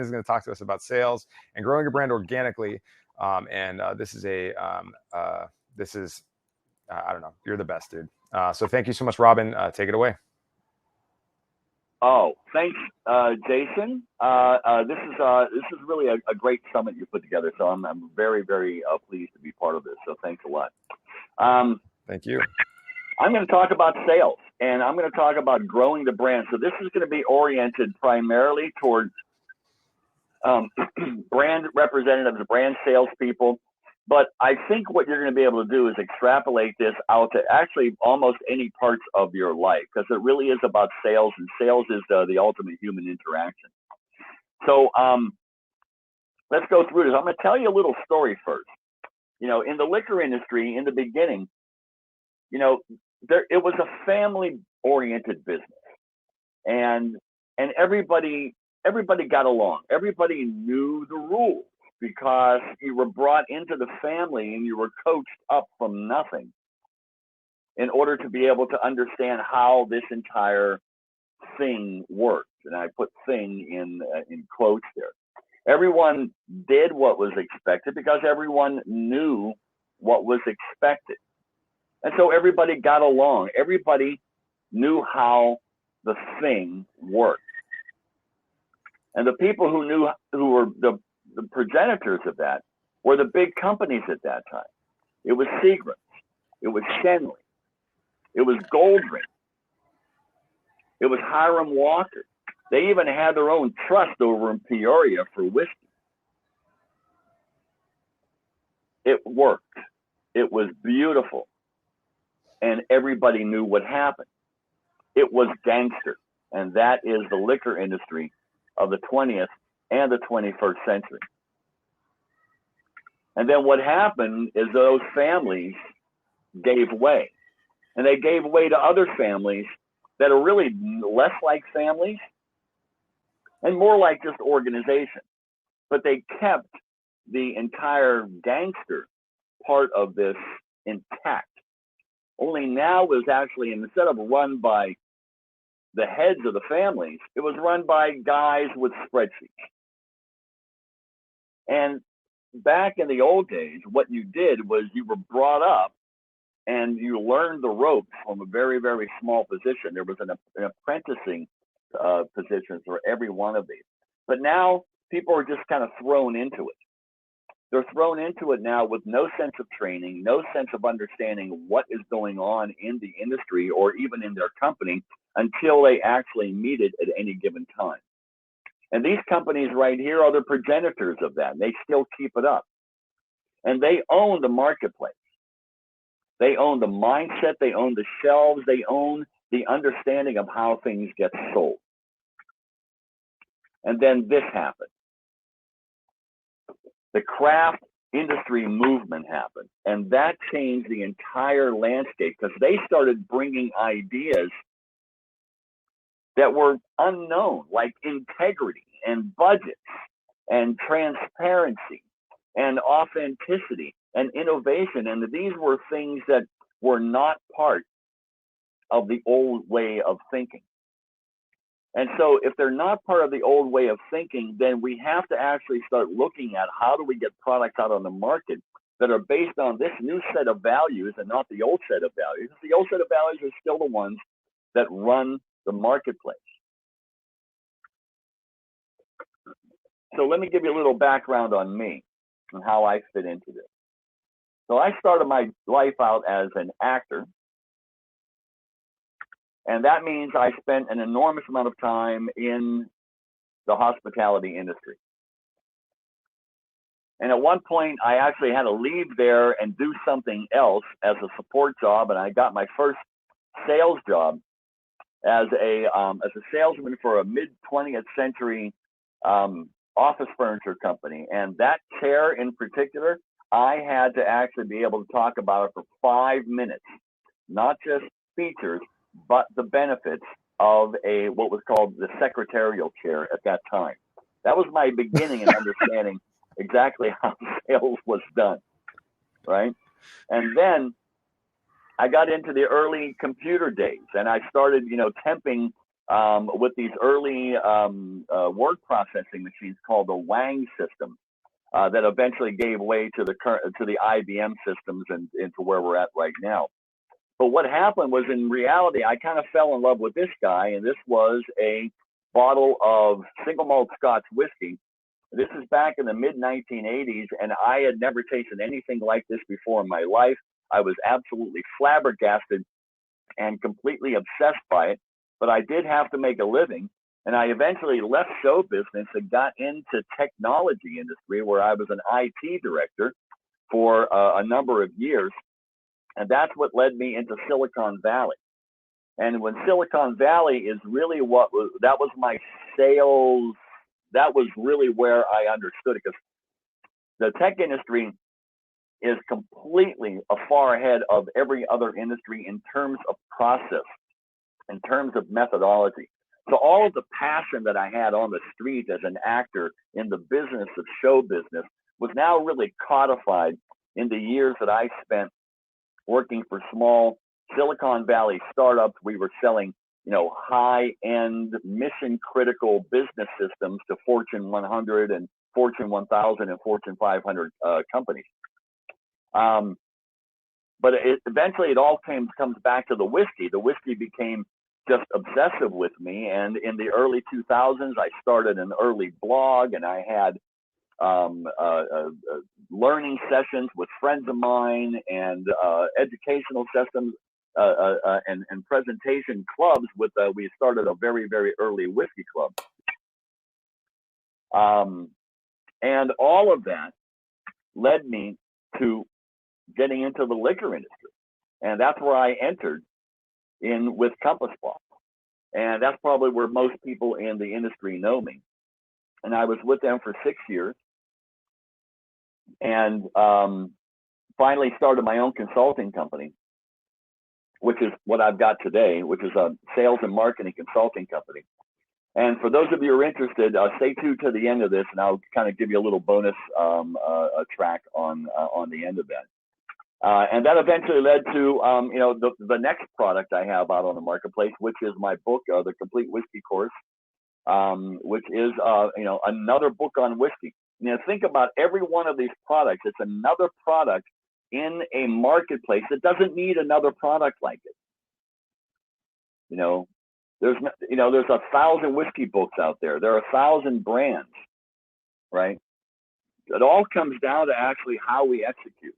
is going to talk to us about sales and growing your brand organically. This is I don't know, you're the best, dude. So thank you so much, Robin. Take it away. Oh, thanks, Jason. This is really a great summit you put together. So I'm very, very pleased to be part of this. So thanks a lot. Thank you. I'm going to talk about sales, and I'm going to talk about growing the brand. So this is going to be oriented primarily towards brand representatives, brand salespeople. But I think what you're going to be able to do is extrapolate this out to actually almost any parts of your life, because it really is about sales, and sales is the ultimate human interaction. So let's go through this. I'm going to tell you a little story first. You know, in the liquor industry, in the beginning, you know, it was a family-oriented business, and everybody got along. Everybody knew the rules, because you were brought into the family and you were coached up from nothing in order to be able to understand how this entire thing worked. And I put thing in quotes there. Everyone did what was expected because everyone knew what was expected. And so everybody got along. Everybody knew how the thing worked. And the people who were the progenitors of that were the big companies at that time. It was Seagrams, it was Shenley, it was Goldring, it was Hiram Walker. They even had their own trust over in Peoria for whiskey. It worked. It was beautiful. And everybody knew what happened. It was gangster. And that is the liquor industry of the 20th and the 21st century. And then what happened is those families gave way. And they gave way to other families that are really less like families and more like just organizations. But they kept the entire gangster part of this intact. Only now was actually, instead of run by the heads of the families, it was run by guys with spreadsheets. And back in the old days, what you did was you were brought up and you learned the ropes from a very, very small position. There was an apprenticing position for every one of these. But now people are just kind of thrown into it. They're thrown into it now with no sense of training, no sense of understanding what is going on in the industry or even in their company until they actually meet it at any given time. And these companies right here are the progenitors of that. And they still keep it up. And they own the marketplace. They own the mindset. They own the shelves. They own the understanding of how things get sold. And then this happened. The craft industry movement happened. And that changed the entire landscape because they started bringing ideas that were unknown, like integrity and budgets and transparency and authenticity and innovation. And these were things that were not part of the old way of thinking. And so if they're not part of the old way of thinking, then we have to actually start looking at how do we get products out on the market that are based on this new set of values and not the old set of values. The old set of values are still the ones that run the marketplace. So let me give you a little background on me and how I fit into this. So I started my life out as an actor. And that means I spent an enormous amount of time in the hospitality industry. And at one point, I actually had to leave there and do something else as a support job. And I got my first sales job as a salesman for a mid-20th century office furniture company. And that chair in particular, I had to actually be able to talk about it for 5 minutes, not just features, but the benefits of what was called the secretarial chair at that time. That was my beginning in understanding exactly how sales was done, right? And then I got into the early computer days, and I started, temping with these early word processing machines called the Wang system that eventually gave way to the IBM systems and to where we're at right now. But what happened was, in reality, I kind of fell in love with this guy, and this was a bottle of single malt Scotch whiskey. This is back in the mid-1980s, and I had never tasted anything like this before in my life. I was absolutely flabbergasted and completely obsessed by it, but I did have to make a living, and I eventually left show business and got into technology industry, where I was an IT director for a number of years. And that's what led me into Silicon Valley. And when Silicon Valley is really that was my sales, that was really where I understood it, because the tech industry is completely far ahead of every other industry in terms of process, in terms of methodology. So all of the passion that I had on the street as an actor in the business of show business was now really codified in the years that I spent working for small Silicon Valley startups. We were selling, high-end, mission-critical business systems to Fortune 100 and Fortune 1000 and Fortune 500 companies. But eventually it all comes back to the whiskey. The whiskey became just obsessive with me. And in the early 2000s, I started an early blog, and I had learning sessions with friends of mine, and educational sessions and presentation clubs with, we started a very, very early whiskey club. And all of that led me to getting into the liquor industry. And that's where I entered in with Compass Bar. And that's probably where most people in the industry know me. And I was with them for 6 years, and finally started my own consulting company, which is what I've got today, which is a sales and marketing consulting company. And for those of you who are interested, stay tuned to the end of this, and I'll kind of give you a little bonus track on the end of that. And that eventually led to, the next product I have out on the marketplace, which is my book, The Complete Whiskey Course, which is, another book on whiskey. Think about every one of these products. It's another product in a marketplace that doesn't need another product like it. There's 1,000 whiskey books out there. There are 1,000 brands, right? It all comes down to actually how we execute.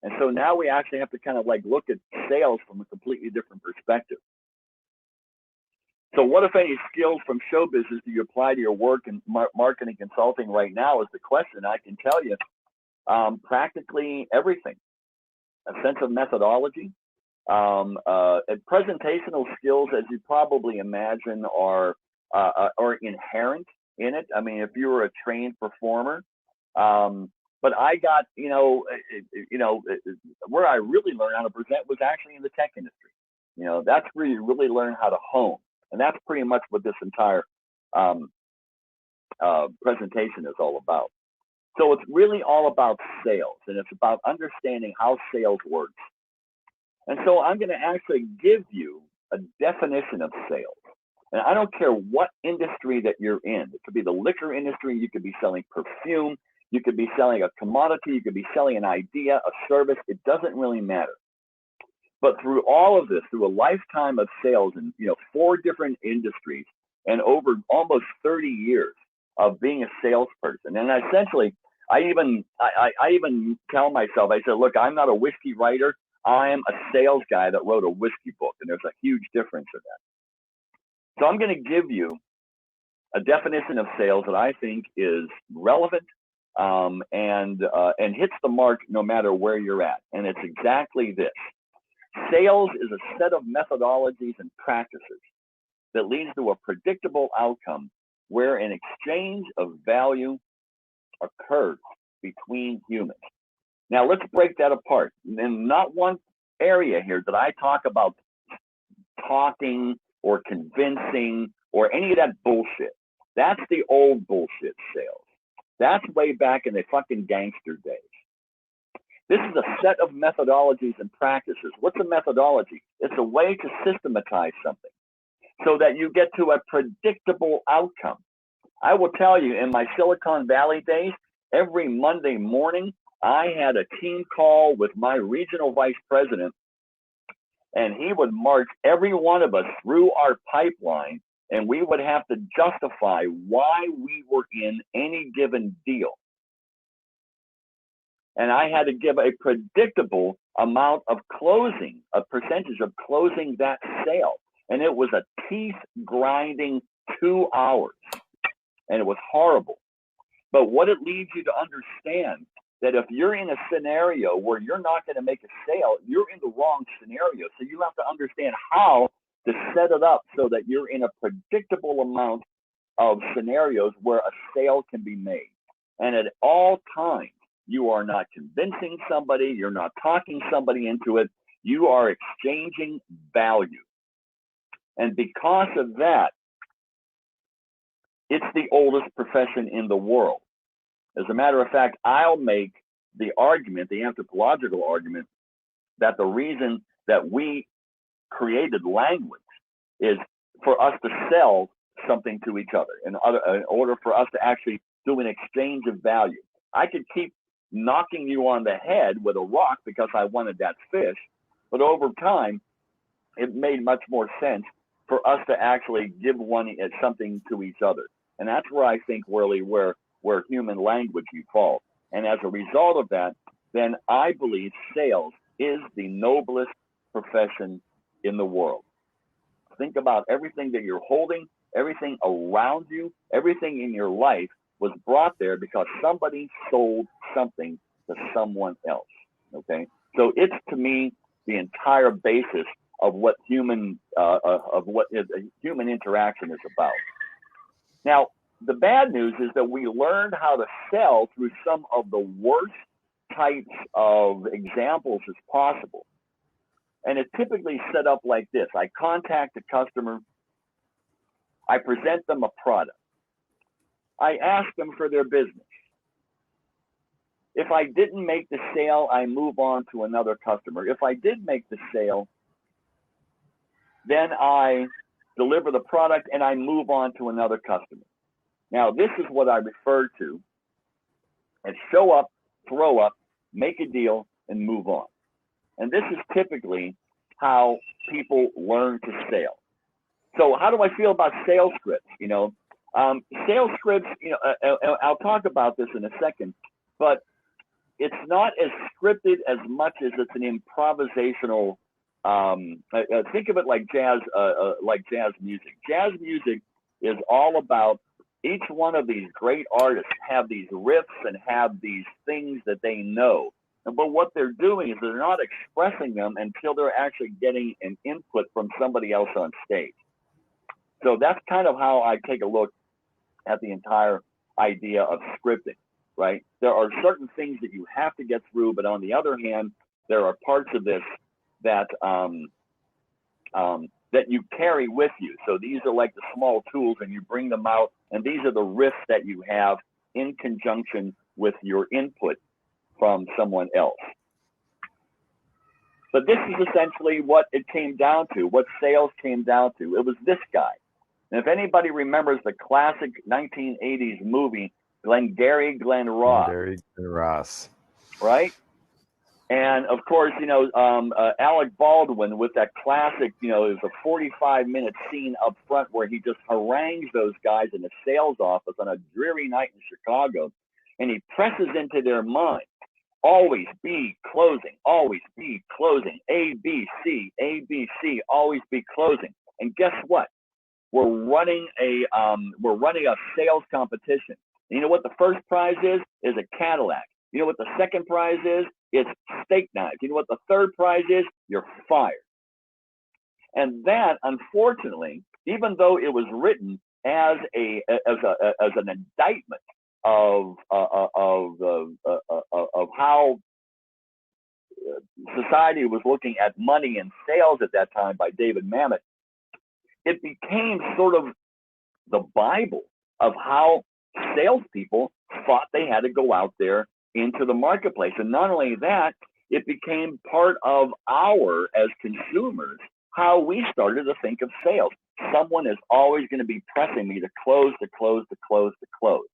And so now we actually have to kind of look at sales from a completely different perspective. So what, if any, skills from show business do you apply to your work in marketing consulting right now is the question. I can tell you practically everything. A sense of methodology. Presentational skills, as you probably imagine, are inherent in it. I mean, if you were a trained performer, but I got, where I really learned how to present was actually in the tech industry. That's where you really learn how to hone. And that's pretty much what this entire presentation is all about. So it's really all about sales, and it's about understanding how sales works. And so I'm going to actually give you a definition of sales. And I don't care what industry that you're in. It could be the liquor industry. You could be selling perfume. You could be selling a commodity. You could be selling an idea, a service. It doesn't really matter. But through all of this, through a lifetime of sales in 4 different industries and over almost 30 years of being a salesperson, and essentially, I even tell myself, I said, look, I'm not a whiskey writer. I am a sales guy that wrote a whiskey book, and there's a huge difference in that. So I'm going to give you a definition of sales that I think is relevant and hits the mark no matter where you're at, and it's exactly this. Sales is a set of methodologies and practices that leads to a predictable outcome where an exchange of value occurs between humans. Now, let's break that apart. In not one area here did I talk about talking or convincing or any of that bullshit. That's the old bullshit sales. That's way back in the fucking gangster days. This is a set of methodologies and practices. What's a methodology? It's a way to systematize something. so that you get to a predictable outcome. I will tell you, in my Silicon Valley days, every Monday morning, I had a team call with my regional vice president, and he would march every one of us through our pipeline, and we would have to justify why we were in any given deal. And I had to give a predictable amount of closing, a percentage of closing that sale. And it was a teeth-grinding 2 hours, and it was horrible. But what it leads you to understand, that if you're in a scenario where you're not going to make a sale, you're in the wrong scenario. So you have to understand how to set it up so that you're in a predictable amount of scenarios where a sale can be made. And at all times, you are not convincing somebody, you're not talking somebody into it, you are exchanging value. And because of that, it's the oldest profession in the world. As a matter of fact, I'll make the argument, the anthropological argument, that the reason that we created language is for us to sell something to each other, in order for us to actually do an exchange of value. I could keep knocking you on the head with a rock because I wanted that fish, but over time, it made much more sense for us to actually give something to each other. And that's where I think really where human language evolved. And as a result of that, then I believe sales is the noblest profession in the world. Think about everything that you're holding, everything around you, everything in your life was brought there because somebody sold something to someone else. Okay, so it's, to me, the entire basis of what human interaction is about. Now, the bad news is that we learned how to sell through some of the worst types of examples as possible. And it's typically set up like this. I contact a customer. I present them a product. I ask them for their business. If I didn't make the sale, I move on to another customer. If I did make the sale, then I deliver the product and I move on to another customer. Now, this is what I refer to as show up, throw up, make a deal, and move on. And this is typically how people learn to sell. So how do I feel about sales scripts? Sales scripts, I'll talk about this in a second, but it's not as scripted as much as it's an improvisational. Think of it like jazz music. Jazz music is all about each one of these great artists have these riffs and have these things that they know. But what they're doing is they're not expressing them until they're actually getting an input from somebody else on stage. So that's kind of how I take a look at the entire idea of scripting, right? There are certain things that you have to get through, but on the other hand, there are parts of this that that you carry with you. So these are like the small tools, and you bring them out, and these are the riffs that you have in conjunction with your input from someone else. But this is essentially what it came down to, what sales came down to. It was this guy. And if anybody remembers the classic 1980s movie, Glengarry Glen Ross. Right? And of course, Alec Baldwin with that classic, it was a 45-minute scene up front where he just harangues those guys in a sales office on a dreary night in Chicago. And he presses into their mind, always be closing, always be closing, A, B, C, always be closing. And guess what? We're running a sales competition. And you know what the first prize is? Is a Cadillac. You know what the second prize is? It's steak knives. You know what the third prize is? You're fired. And that, unfortunately, even though it was written as an indictment of how society was looking at money and sales at that time by David Mamet, it became sort of the Bible of how salespeople thought they had to go out there into the marketplace. And not only that, it became part of as consumers, how we started to think of sales. someone is always going to be pressing me to close, to close, to close, to close.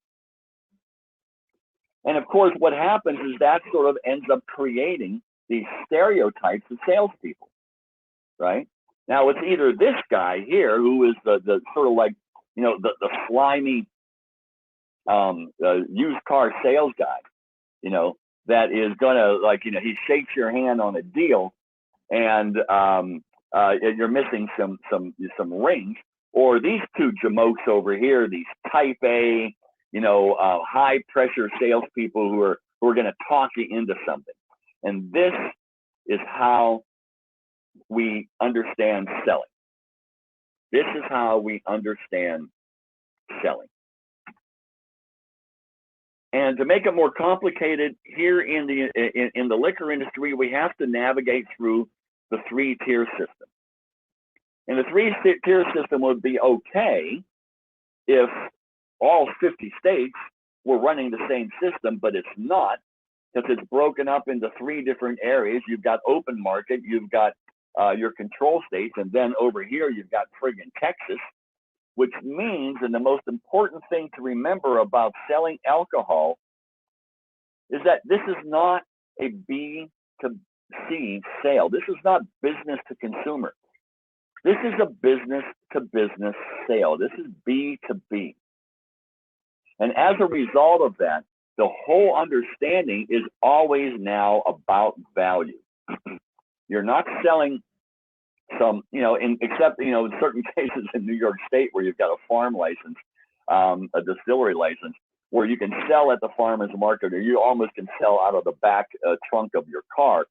And of course, what happens is that sort of ends up creating these stereotypes of salespeople, right? Now, it's either this guy here who is the sort of like, you know, the slimy used car sales guy, you know, that is gonna, like, you know, he shakes your hand on a deal, and you're missing some rings, or these two jamokes over here, these type A, you know, high pressure salespeople who are going to talk you into something. And this is how we understand selling. This is how we understand selling. And to make it more complicated, here in the liquor industry, we have to navigate through the 3-tier system. And the 3-tier system would be okay if all 50 states were running the same system, but it's not, because it's broken up into 3 different areas. You've got open market, you've got your control states, and then over here you've got friggin' Texas, which means, and the most important thing to remember about selling alcohol is that this is not a B to C sale. This is not business to consumer. This is a business to business sale. This is B to B. And as a result of that, the whole understanding is always now about value. You're not selling some, you know, except, you know, in certain cases in New York State where you've got a farm license, a distillery license, where you can sell at the farmer's market, or you almost can sell out of the back trunk of your car.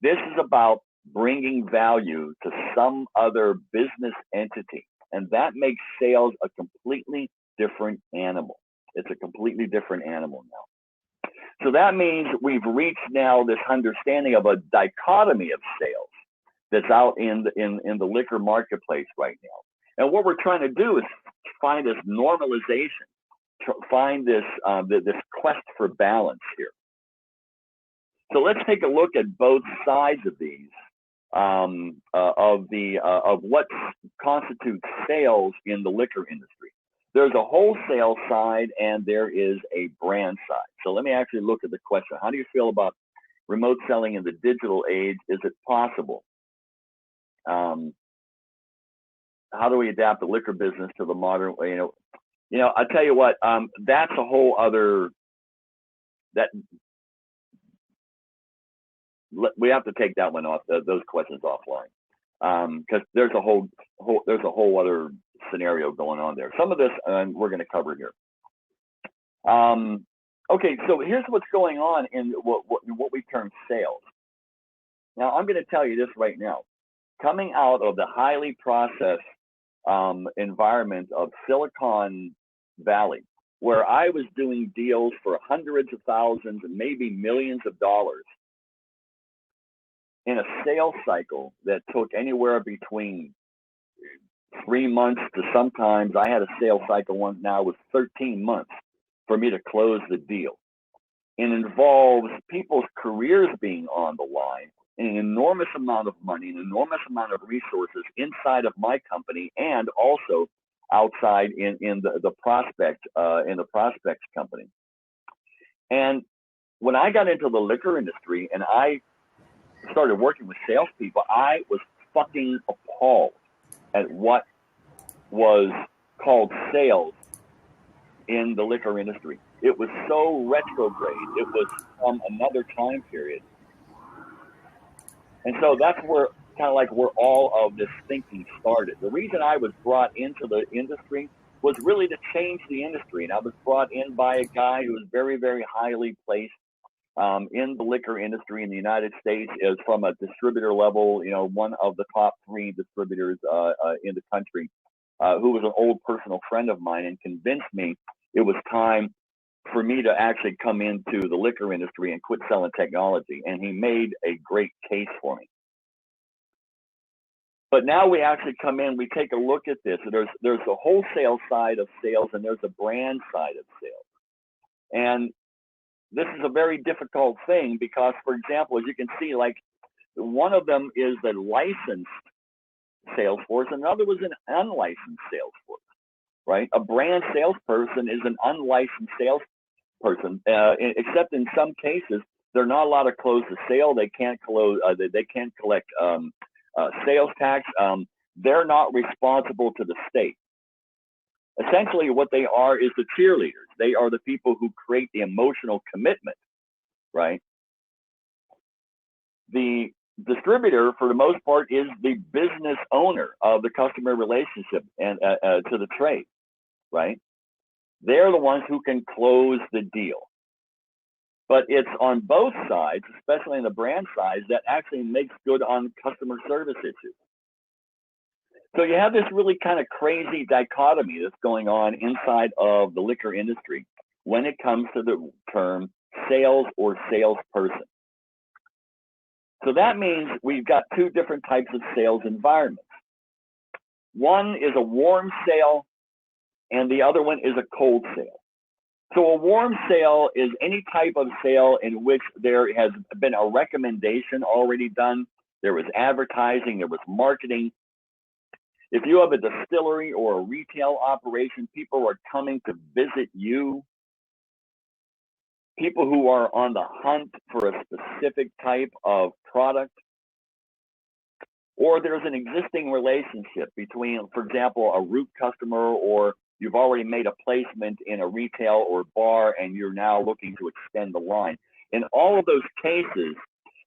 This is about bringing value to some other business entity. And that makes sales a completely different animal. It's a completely different animal now. So that means we've reached now this understanding of a dichotomy of sales that's out in the liquor marketplace right now. And what we're trying to do is find this normalization, find this this quest for balance here. So let's take a look at both sides of these, of what constitutes sales in the liquor industry. There's a wholesale side and there is a brand side. So let me actually look at the question. How do you feel about remote selling in the digital age? Is it possible? How do we adapt the liquor business to the modern way? You know, I'll tell you what, that's a whole other, we have to take that one off, those questions offline, because there's a whole other scenario going on there. Some of this we're going to cover here. Okay, so here's what's going on in what we term sales. Now, I'm going to tell you this right now. Coming out of the highly processed environment of Silicon Valley, where I was doing deals for hundreds of thousands and maybe millions of dollars in a sales cycle that took anywhere between 3 months to, sometimes I had a sales cycle one now was 13 months for me to close the deal. It involves people's careers being on the line, an enormous amount of money, an enormous amount of resources inside of my company and also outside in the prospects company. And when I got into the liquor industry and I started working with salespeople, I was fucking appalled at what was called sales in the liquor industry. It was so retrograde. It was from another time period. And so that's where where all of this thinking started. The reason I was brought into the industry was really to change the industry. And I was brought in by a guy who was very, very highly placed in the liquor industry in the United States, is from a distributor level, you know, one of the top 3 distributors in the country, who was an old personal friend of mine, and convinced me it was time for me to actually come into the liquor industry and quit selling technology. And he made a great case for me. But now we actually come in, we take a look at this. There's a wholesale side of sales and there's a brand side of sales. And this is a very difficult thing because, for example, as you can see, like one of them is the licensed sales force, and another was an unlicensed sales force, right? A brand salesperson is an unlicensed salesperson, except in some cases they're not allowed to close the sale. They can't close. They can't collect sales tax. They're not responsible to the state. Essentially, what they are is the cheerleaders. They are the people who create the emotional commitment, right? The distributor, for the most part, is the business owner of the customer relationship and to the trade, right? They're the ones who can close the deal. But it's on both sides, especially on the brand side, that actually makes good on customer service issues. So you have this really kind of crazy dichotomy that's going on inside of the liquor industry when it comes to the term sales or salesperson. So that means we've got two different types of sales environments. One is a warm sale, and the other one is a cold sale. So a warm sale is any type of sale in which there has been a recommendation already done. There was advertising, there was marketing. If you have a distillery or a retail operation, people are coming to visit you. People who are on the hunt for a specific type of product. Or there's an existing relationship between, for example, a root customer, or you've already made a placement in a retail or bar and you're now looking to extend the line. In all of those cases,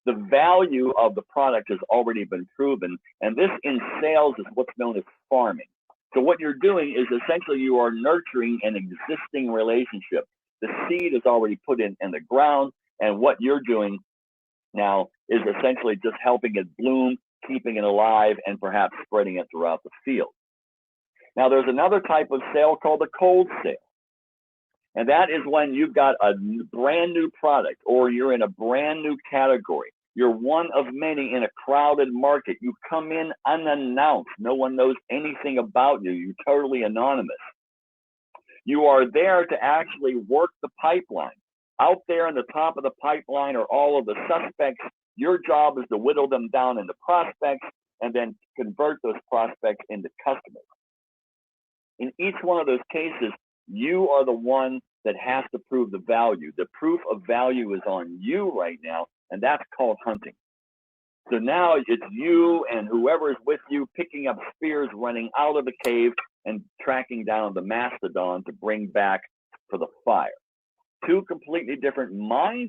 the value of the product has already been proven, and this in sales is what's known as farming. So what you're doing is essentially you are nurturing an existing relationship. The seed is already put in the ground, and what you're doing now is essentially just helping it bloom, keeping it alive, and perhaps spreading it throughout the field. Now, there's another type of sale called a cold sale. And that is when you've got a brand new product, or you're in a brand new category. You're one of many in a crowded market. You come in unannounced. No one knows anything about you. You're totally anonymous. You are there to actually work the pipeline. Out there in the top of the pipeline are all of the suspects. Your job is to whittle them down into prospects and then convert those prospects into customers. In each one of those cases, you are the one that has to prove the value. The proof of value is on you right now, and that's called hunting. So now it's you and whoever is with you picking up spears, running out of the cave, and tracking down the mastodon to bring back for the fire. Two completely different mindsets.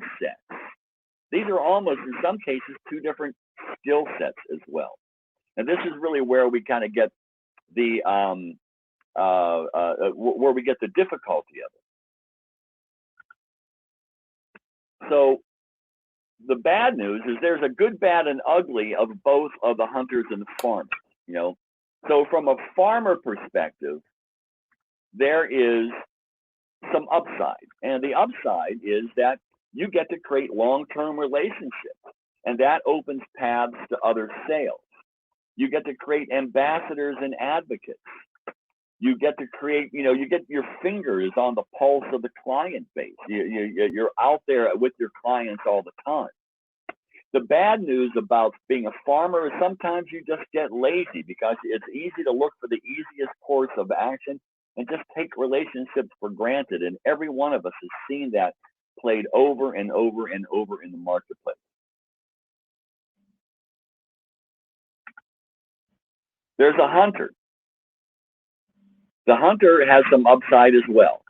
These are almost, in some cases, two different skill sets as well. And this is really where we kind of get the where we get the difficulty of it. So the bad news is there's a good, bad, and ugly of both of the hunters and the farmers, you know. So from a farmer perspective, there is some upside. And the upside is that you get to create long-term relationships, and that opens paths to other sales. You get to create ambassadors and advocates. You get to create, you know, you get your fingers on the pulse of the client base. You're out there with your clients all the time. The bad news about being a farmer is sometimes you just get lazy because it's easy to look for the easiest course of action and just take relationships for granted. And every one of us has seen that played over and over and over in the marketplace. There's a hunter. The hunter has some upside as well.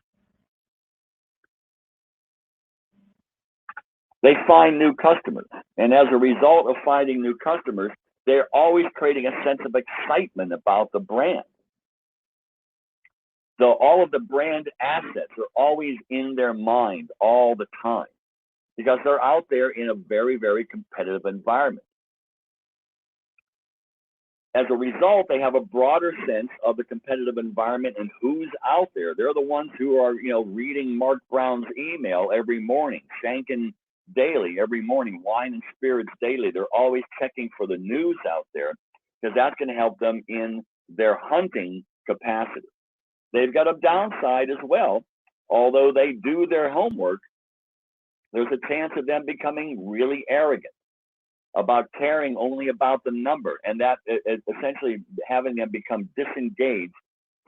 They find new customers. And as a result of finding new customers, they're always creating a sense of excitement about the brand. So all of the brand assets are always in their mind all the time because they're out there in a very, very competitive environment. As a result, they have a broader sense of the competitive environment and who's out there. They're the ones who are, you know, reading Mark Brown's email every morning, Shanken Daily every morning, Wine and Spirits Daily. They're always checking for the news out there because that's going to help them in their hunting capacity. They've got a downside as well. Although they do their homework, there's a chance of them becoming really arrogant. about caring only about the number, and that essentially having them become disengaged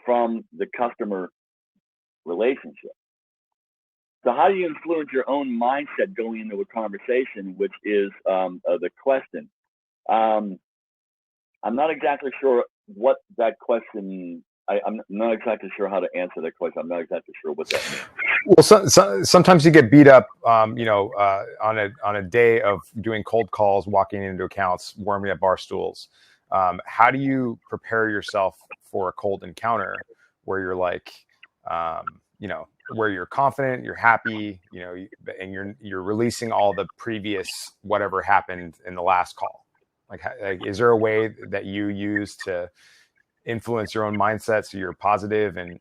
from the customer relationship. So how do you influence your own mindset going into a conversation, which is the question? I'm not exactly sure what that question, I'm not exactly sure how to answer that question. I'm not exactly sure what that means. Well, sometimes you get beat up, on a day of doing cold calls, walking into accounts, warming up bar stools. How do you prepare yourself for a cold encounter where you're like, where you're confident, you're happy, and you're releasing all the previous whatever happened in the last call? Like, is there a way that you use to influence your own mindset so you're positive and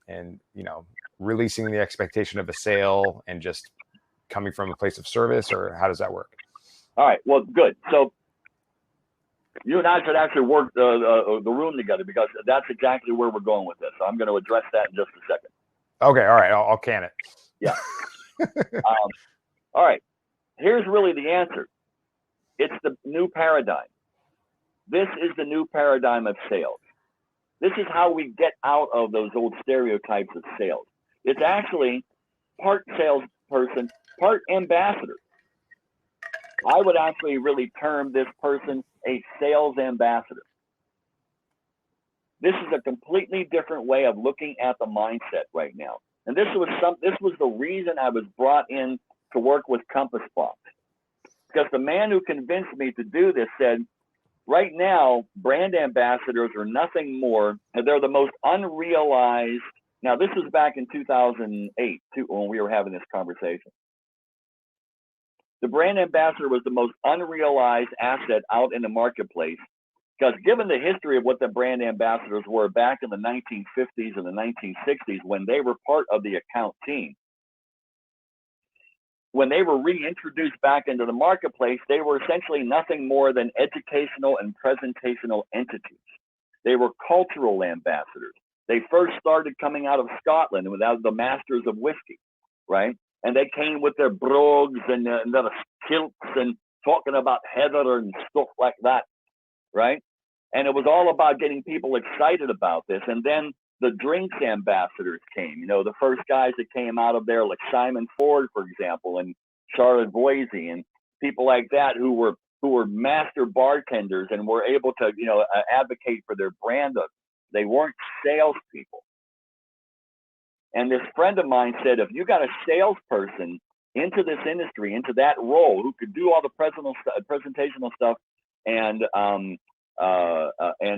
releasing the expectation of a sale and just coming from a place of service, or how does that work? All right, well, good. So you and I should actually work the room together, because that's exactly where we're going with this. So I'm going to address that in just a second. Okay, all right, I'll can it. Yeah. All right, here's really the answer. It's the new paradigm. This is the new paradigm of sales. This is how we get out of those old stereotypes of sales. It's actually part salesperson, part ambassador. I would actually really term this person a sales ambassador. This is a completely different way of looking at the mindset right now. And this was the reason I was brought in to work with Compass Box. Because the man who convinced me to do this said, right now, brand ambassadors are nothing more, and they're the most unrealized. Now, this was back in 2008, when we were having this conversation. The brand ambassador was the most unrealized asset out in the marketplace, because given the history of what the brand ambassadors were back in the 1950s and the 1960s, when they were part of the account team, when they were reintroduced back into the marketplace, they were essentially nothing more than educational and presentational entities. They were cultural ambassadors. They first started coming out of Scotland without the masters of whiskey, right? And they came with their brogues and their kilts and talking about heather and stuff like that, right? And it was all about getting people excited about this. And then the drinks ambassadors came, the first guys that came out of there, like Simon Ford, for example, and Charlotte Voisey, and people like that who were master bartenders and were able to, advocate for their brand. They weren't salespeople. And this friend of mine said, if you got a salesperson into this industry, into that role, who could do all the presentational stuff and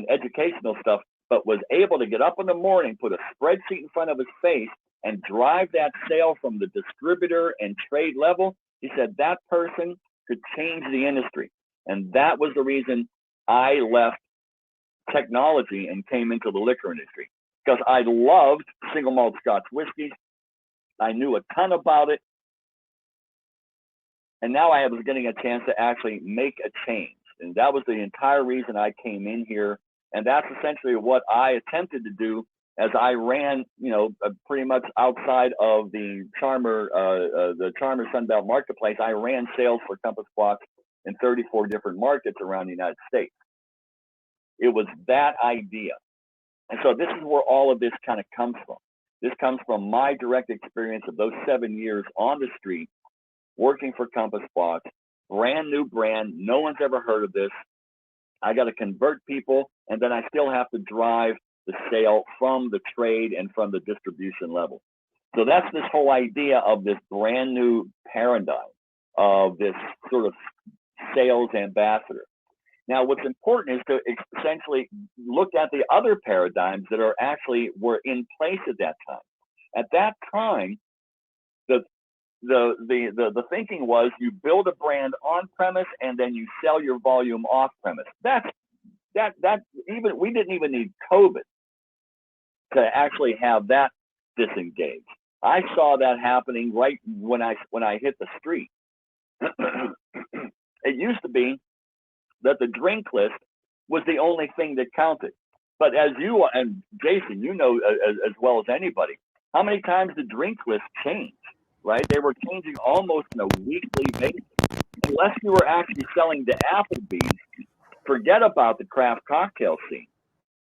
educational stuff, but was able to get up in the morning, put a spreadsheet in front of his face, and drive that sale from the distributor and trade level, he said that person could change the industry. And that was the reason I left technology and came into the liquor industry, because I loved single malt Scotch whiskeys. I knew a ton about it. And now I was getting a chance to actually make a change. And that was the entire reason I came in here. And that's essentially what I attempted to do as I ran, pretty much outside of the Charmer Sunbelt marketplace. I ran sales for Compass Box in 34 different markets around the United States. It was that idea. And so this is where all of this kind of comes from. This comes from my direct experience of those 7 years on the street, working for Compass Box, brand new brand. No one's ever heard of this. I got to convert people, and then I still have to drive the sale from the trade and from the distribution level. So that's this whole idea of this brand new paradigm of this sort of sales ambassador. Now, what's important is to essentially look at the other paradigms that were in place at that time. At that time, the thinking was you build a brand on premise and then you sell your volume off premise. We didn't even need COVID to actually have that disengaged. I saw that happening right when I hit the street. It used to be that the drink list was the only thing that counted. But as you and Jason, as well as anybody, how many times the drink list changed, right? They were changing almost on a weekly basis. unless you were actually selling to Applebee's, forget about the craft cocktail scene,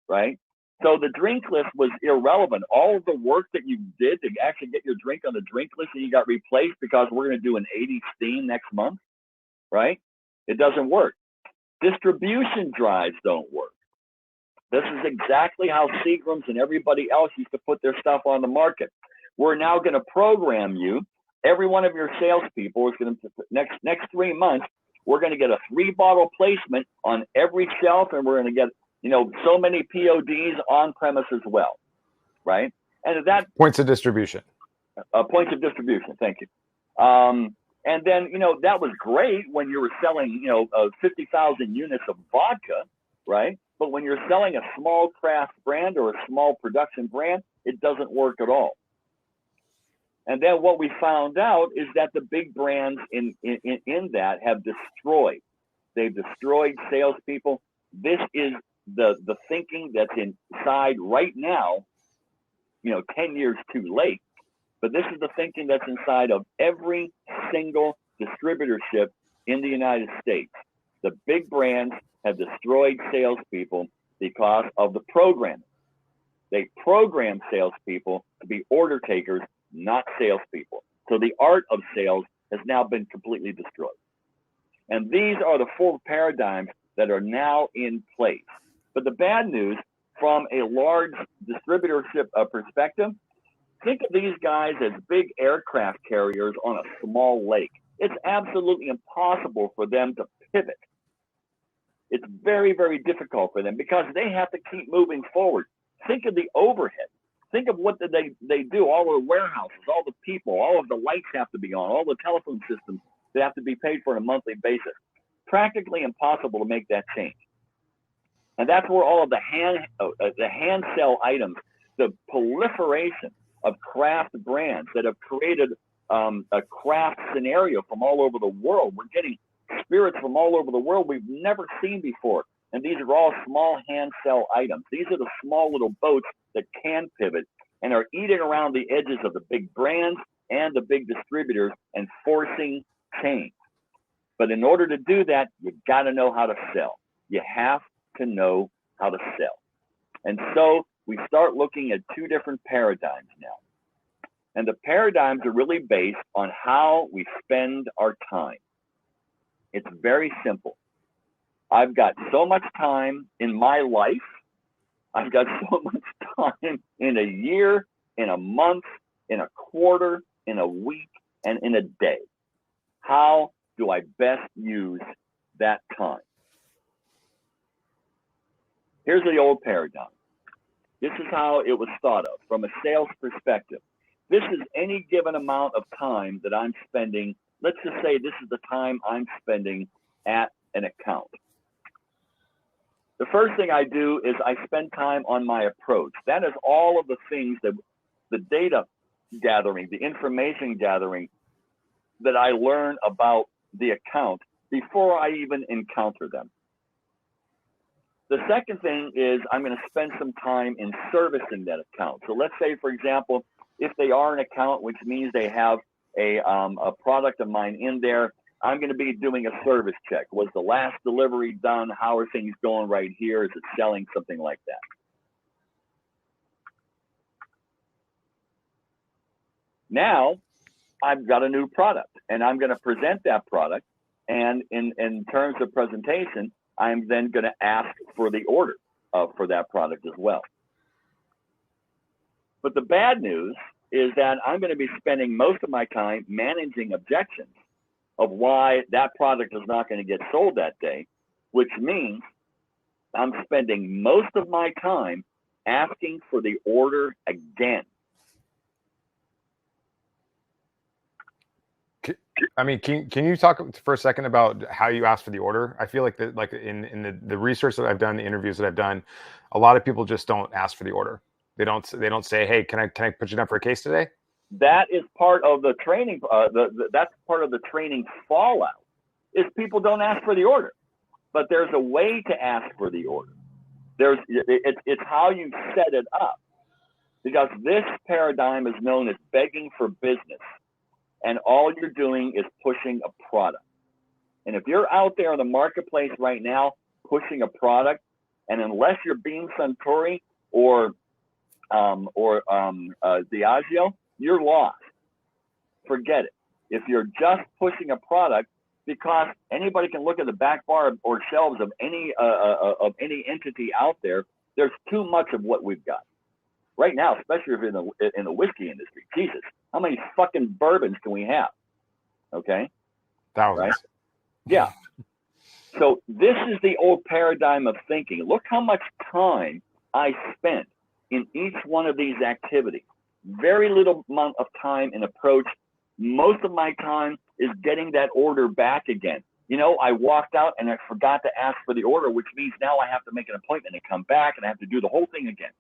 right? So the drink list was irrelevant. All of the work that you did to actually get your drink on the drink list, and you got replaced because we're going to do an 80s theme next month, right? It doesn't work. Distribution drives don't work. This is exactly how Seagrams and everybody else used to put their stuff on the market. We're now going to program you. Every one of your salespeople is going to, next 3 months, we're going to get a 3-bottle placement on every shelf, and we're going to get, so many PODs on premise as well, right? And that points of distribution. Points of distribution. Thank you. And then, that was great when you were selling, 50,000 units of vodka, right? But when you're selling a small craft brand or a small production brand, it doesn't work at all. And then what we found out is that the big brands in that have destroyed. They've destroyed salespeople. This is the thinking that's inside right now, 10 years too late. But this is the thinking that's inside of every single distributorship in the United States. The big brands have destroyed salespeople because of the programming. They program salespeople to be order takers, not salespeople. So the art of sales has now been completely destroyed. And these are the 4 paradigms that are now in place. But the bad news, from a large distributorship perspective, think of these guys as big aircraft carriers on a small lake. It's absolutely impossible for them to pivot. It's very, very difficult for them because they have to keep moving forward. Think of the overhead. Think of what they do, all the warehouses, all the people, all of the lights have to be on, all the telephone systems that have to be paid for on a monthly basis. Practically impossible to make that change. And that's where all of the hand sell items, the proliferation of craft brands that have created a craft scenario from all over the world. We're getting spirits from all over the world we've never seen before. And these are all small hand sell items. These are the small little boats that can pivot and are eating around the edges of the big brands and the big distributors and forcing change. But in order to do that, you got to know how to sell. You have to know how to sell. And so we start looking at 2 different paradigms now. And the paradigms are really based on how we spend our time. It's very simple. I've got so much time in my life. I've got so much time in a year, in a month, in a quarter, in a week, and in a day. How do I best use that time? Here's the old paradigm. This is how it was thought of from a sales perspective. This is any given amount of time that I'm spending. Let's just say this is the time I'm spending at an account. The first thing I do is I spend time on my approach. That is all of the things that the data gathering, the information gathering that I learn about the account before I even encounter them. The second thing is I'm going to spend some time in servicing that account. So let's say, for example, if they are an account, which means they have a product of mine in there, I'm going to be doing a service check. Was the last delivery done? How are things going right here? Is it selling? Something like that. Now, I've got a new product, and I'm going to present that product. And in terms of presentation, I'm then going to ask for the order for that product as well. But the bad news is that I'm going to be spending most of my time managing objections of why that product is not going to get sold that day, which means I'm spending most of my time asking for the order again. I mean, can you talk for a second about how you ask for the order? I feel like that, like in the research that I've done, the interviews that I've done, a lot of people just don't ask for the order. They don't say, "Hey, can I put you down for a case today?" That is part of the training. That's part of the training fallout. Is people don't ask for the order, but there's a way to ask for the order. It's how you set it up, because this paradigm is known as begging for business. And all you're doing is pushing a product. And if you're out there in the marketplace right now pushing a product, and unless you're Beam Suntory or Diageo, you're lost. Forget it. If you're just pushing a product, because anybody can look at the back bar or shelves of any entity out there, there's too much of what we've got right now, especially if you're in the whiskey industry. Jesus, how many fucking bourbons can we have? Okay, thousands. Right? Yeah. So this is the old paradigm of thinking. Look how much time I spent in each one of these activities. Very little amount of time in approach. Most of my time is getting that order back again. You know, I walked out and I forgot to ask for the order, which means now I have to make an appointment and come back and I have to do the whole thing again.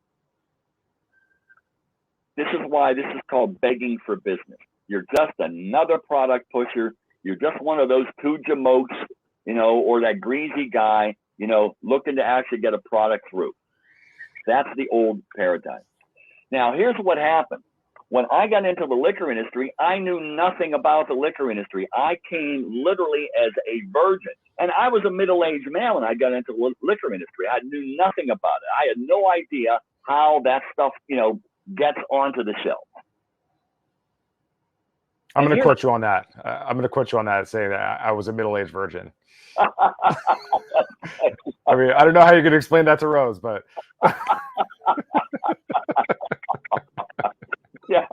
This is why this is called begging for business. You're just another product pusher. You're just one of those two jamokes, you know, or that greasy guy, you know, looking to actually get a product through. That's the old paradigm. Now, here's what happened. When I got into the liquor industry, I knew nothing about the liquor industry. I came literally as a virgin. And I was a middle-aged man when I got into the liquor industry. I knew nothing about it. I had no idea how that stuff, you know, gets onto the shelf. I'm going to quote you on that. I'm going to quote you on that, saying that I was a middle-aged virgin. I mean, I don't know how you're going to explain that to Rose, but yeah.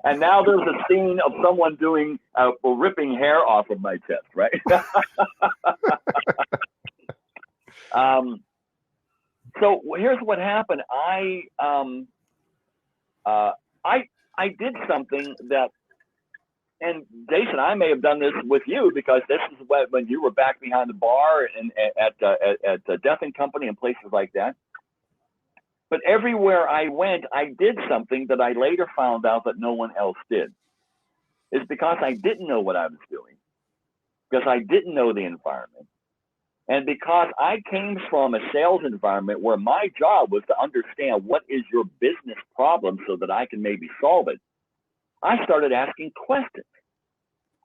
And now there's a scene of someone doing ripping hair off of my chest, right? So here's what happened. I did something that, and Jason, I may have done this with you, because this is when you were back behind the bar and at Death and Company and places like that. But everywhere I went, I did something that I later found out that no one else did. It's because I didn't know what I was doing, because I didn't know the environment, and because I came from a sales environment where my job was to understand what is your business problem so that I can maybe solve it. I started asking questions.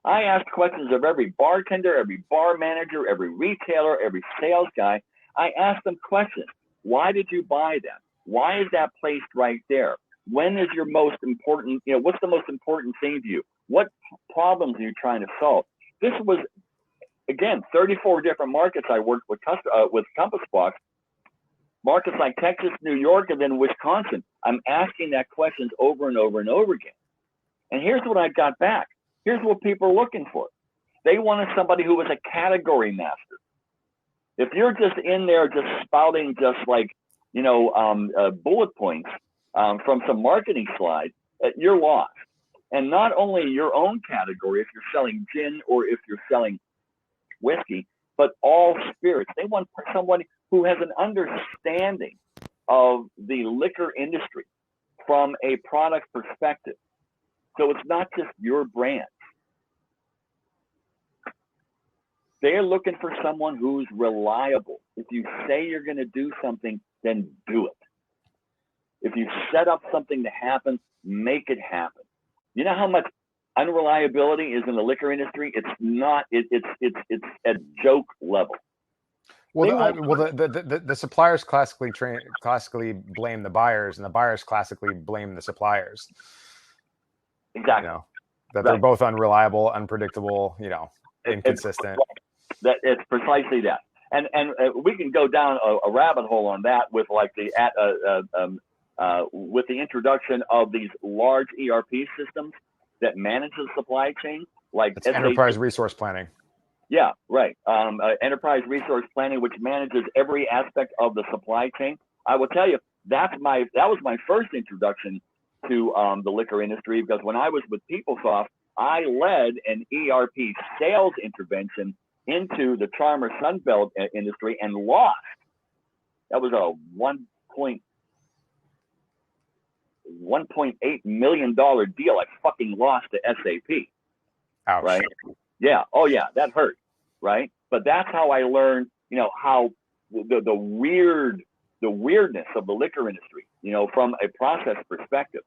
I asked questions of every bartender, every bar manager, every retailer, every sales guy. I asked them questions. Why did you buy that? Why is that placed right there? When is your most important, you know, what's the most important thing to you? What problems are you trying to solve? This was, again, 34 different markets I worked with Compass Box. Markets like Texas, New York, and then Wisconsin. I'm asking that questions over and over and over again. And here's what I got back. Here's what people are looking for. They wanted somebody who was a category master. If you're just in there just spouting just like, you know, bullet points from some marketing slide, you're lost. And not only your own category, if you're selling gin or if you're selling whiskey, but all spirits. They want someone who has an understanding of the liquor industry from a product perspective. So it's not just your brand. They're looking for someone who's reliable. If you say you're going to do something, then do it. If you set up something to happen, make it happen. You know how much unreliability is in the liquor industry? It's not. It's at joke level. Well, the suppliers classically blame the buyers, and the buyers classically blame the suppliers. Exactly. You know, that they're both unreliable, unpredictable, you know, inconsistent. That it's precisely that. And we can go down a rabbit hole on that with like with the introduction of these large ERP systems that manage the supply chain, like it's enterprise resource planning. Yeah, right. Enterprise resource planning, which manages every aspect of the supply chain. I will tell you, that was my first introduction to the liquor industry, because when I was with PeopleSoft, I led an ERP sales intervention into the Charmer Sunbelt industry and lost. That was a $1.8 million deal. I fucking lost to SAP. Ouch. Right? Yeah. Oh yeah, that hurt. Right? But that's how I learned, you know, how the weirdness of the liquor industry, you know, from a process perspective.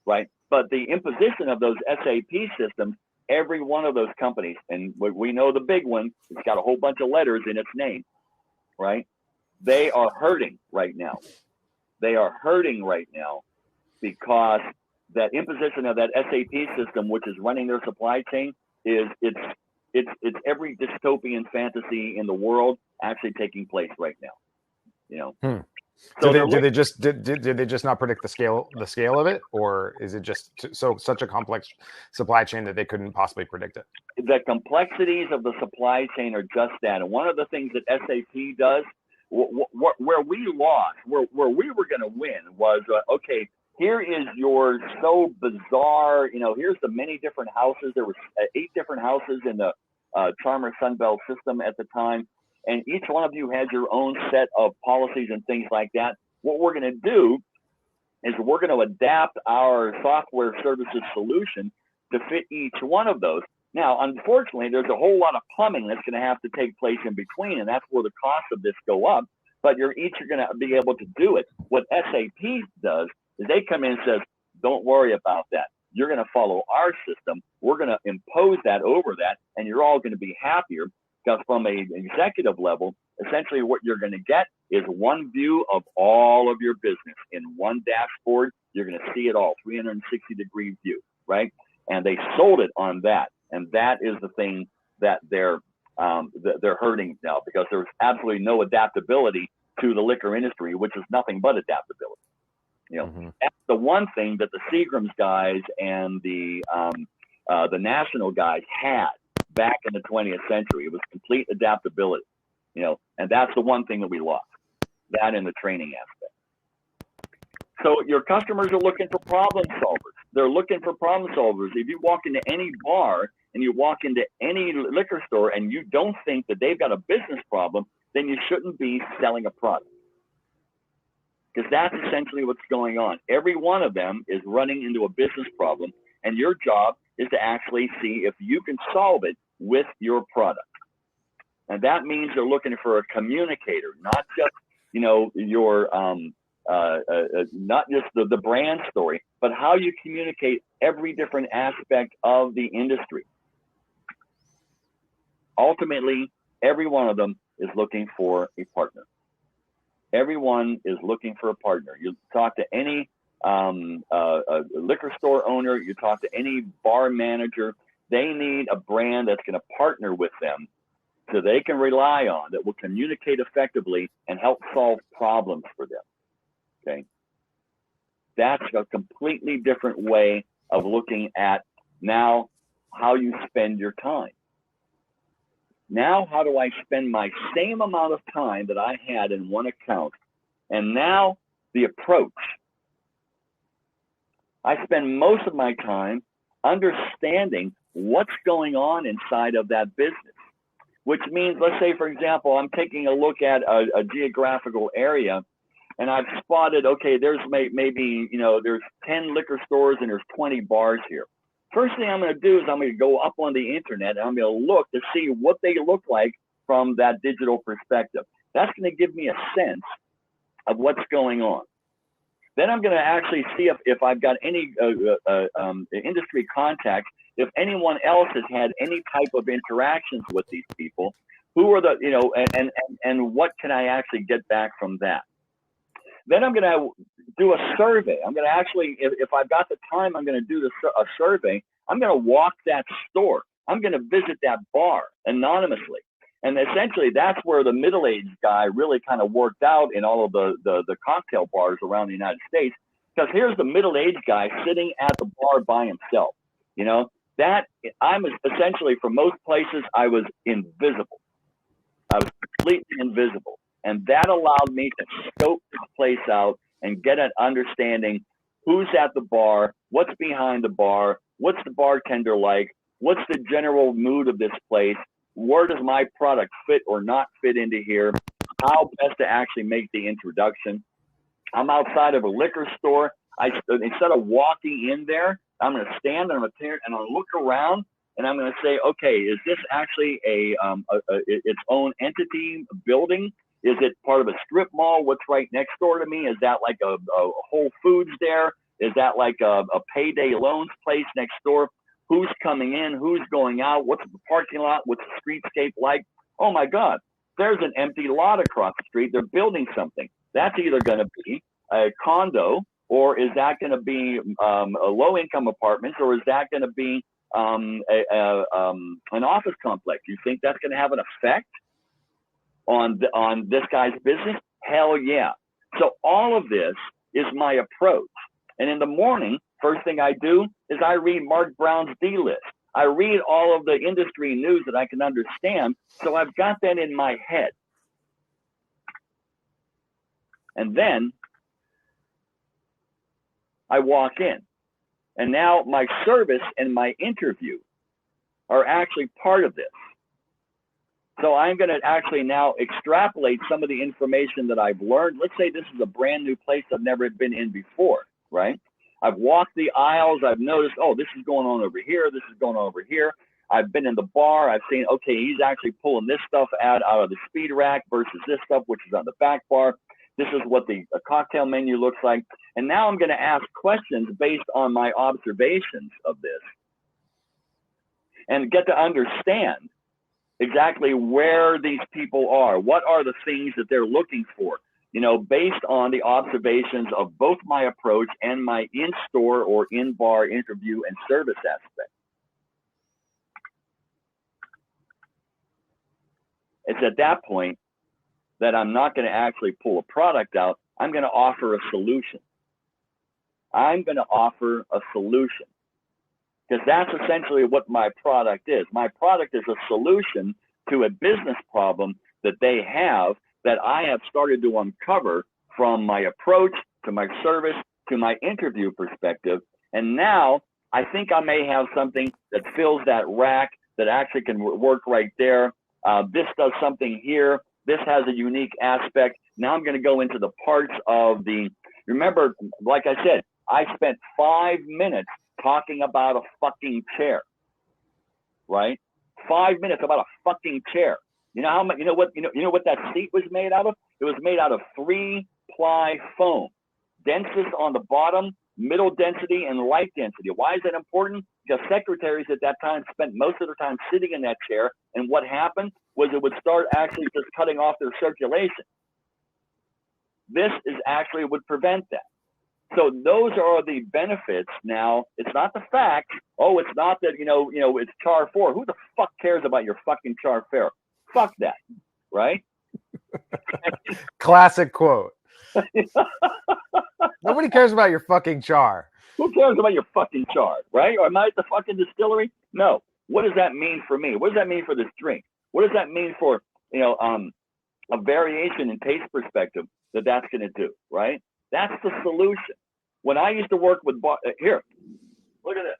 Right? But the imposition of those SAP systems every one of those companies, and we know the big one, it's got a whole bunch of letters in its name, right? They are hurting right now. They are hurting right now because that imposition of that SAP system, which is running their supply chain, it's every dystopian fantasy in the world actually taking place right now. You know. So did they just not predict the scale of it, or is it just such a complex supply chain that they couldn't possibly predict it? The complexities of the supply chain are just that. And one of the things that SAP does, where we lost, where we were going to win was, okay, here is your so bizarre, here's the many different houses. There were 8 different houses in the Charmer Sunbelt system at the time. And each one of you has your own set of policies and things like that. What we're going to do is we're going to adapt our software services solution to fit each one of those. Now, unfortunately, there's a whole lot of plumbing that's going to have to take place in between, and that's where the costs of this go up. But you're each going to be able to do it. What SAP does is they come in and says, don't worry about that. You're going to follow our system. We're going to impose that over that, and you're all going to be happier. Because from an executive level, essentially what you're going to get is one view of all of your business in one dashboard. You're going to see it all, 360-degree view, right? And they sold it on that, and that is the thing that they're hurting now, because there's absolutely no adaptability to the liquor industry, which is nothing but adaptability. That's the one thing that the Seagrams guys and the national guys had back in the 20th century. It was complete adaptability, and that's the one thing that we lost, that in the training aspect. So your customers are looking for problem solvers. They're looking for problem solvers. If you walk into any bar and you walk into any liquor store and you don't think that they've got a business problem, then you shouldn't be selling a product. Because that's essentially what's going on. Every one of them is running into a business problem, and your job is to actually see if you can solve it with your product. And that means they're looking for a communicator, not just, your, not just the brand story, but how you communicate every different aspect of the industry. Ultimately, every one of them is looking for a partner. Everyone is looking for a partner. You talk to any a liquor store owner, you talk to any bar manager, they need a brand that's going to partner with them so they can rely on, that will communicate effectively and help solve problems for them. Okay. That's a completely different way of looking at now how you spend your time. Now, how do I spend my same amount of time that I had in one account? And now the approach. I spend most of my time understanding what's going on inside of that business, which means, let's say, for example, I'm taking a look at a geographical area, and I've spotted, okay, there's maybe, there's 10 liquor stores and there's 20 bars here. First thing I'm going to do is I'm going to go up on the internet and I'm going to look to see what they look like from that digital perspective. That's going to give me a sense of what's going on. Then I'm going to actually see if I've got any industry contacts, if anyone else has had any type of interactions with these people, who are the, and what can I actually get back from that? Then I'm going to do a survey. I'm going to actually, if I've got the time, I'm going to do a survey. I'm going to walk that store. I'm going to visit that bar anonymously. And essentially, that's where the middle-aged guy really kind of worked out in all of the cocktail bars around the United States. Because here's the middle-aged guy sitting at the bar by himself. That I'm essentially, for most places, I was invisible. I was completely invisible. And that allowed me to scope this place out and get an understanding who's at the bar, what's behind the bar, what's the bartender like, what's the general mood of this place, where does my product fit or not fit into here, how best to actually make the introduction. I'm outside of a liquor store. Instead of walking in there, I'm going to stand and I'm going to look around and I'm going to say, okay, is this actually its own entity building? Is it part of a strip mall? What's right next door to me? Is that like a Whole Foods there? Is that like a Payday Loans place next door? who's coming in, who's going out, what's the parking lot, what's the streetscape like. Oh my God, there's an empty lot across the street. They're building something. That's either going to be a condo, or is that going to be a low-income apartments, or is that going to be an office complex? You think that's going to have an effect on this guy's business? Hell yeah. So all of this is my approach. And in the morning, first thing I do is I read Mark Brown's D-list. I read all of the industry news that I can understand, so I've got that in my head. And then I walk in. And now my service and my interview are actually part of this. So I'm going to actually now extrapolate some of the information that I've learned. Let's say this is a brand new place I've never been in before, right? I've walked the aisles. I've noticed, oh, this is going on over here. This is going on over here. I've been in the bar. I've seen, okay, he's actually pulling this stuff out of the speed rack versus this stuff, which is on the back bar. This is what the cocktail menu looks like. And now I'm going to ask questions based on my observations of this and get to understand exactly where these people are. What are the things that they're looking for? You know, based on the observations of both my approach and my in-store or in-bar interview and service aspect. It's at that point that I'm not going to actually pull a product out. I'm going to offer a solution. I'm going to offer a solution, because that's essentially what my product is. My product is a solution to a business problem that they have, that I have started to uncover from my approach to my service to my interview perspective. And now I think I may have something that fills that rack that actually can work right there. This does something here. This has a unique aspect. Now I'm going to go into the parts of the, remember, like I said, I spent 5 minutes talking about a fucking chair, right? 5 minutes about a fucking chair. You know how much? You know what that seat was made out of? It was made out of 3-ply foam, densest on the bottom, middle density, and light density. Why is that important? Because secretaries at that time spent most of their time sitting in that chair, and what happened was it would start actually just cutting off their circulation. This is actually would prevent that. So those are the benefits. Now, it's not the fact, oh, it's not that, it's char 4. Who the fuck cares about your fucking char 4? Fuck that, right? Classic quote. Nobody cares about your fucking char. Who cares about your fucking char, right? Or am I at the fucking distillery? No. What does that mean for me? What does that mean for this drink? What does that mean for, a variation in taste perspective that's going to do, right? That's the solution. When I used to work with, here, look at this.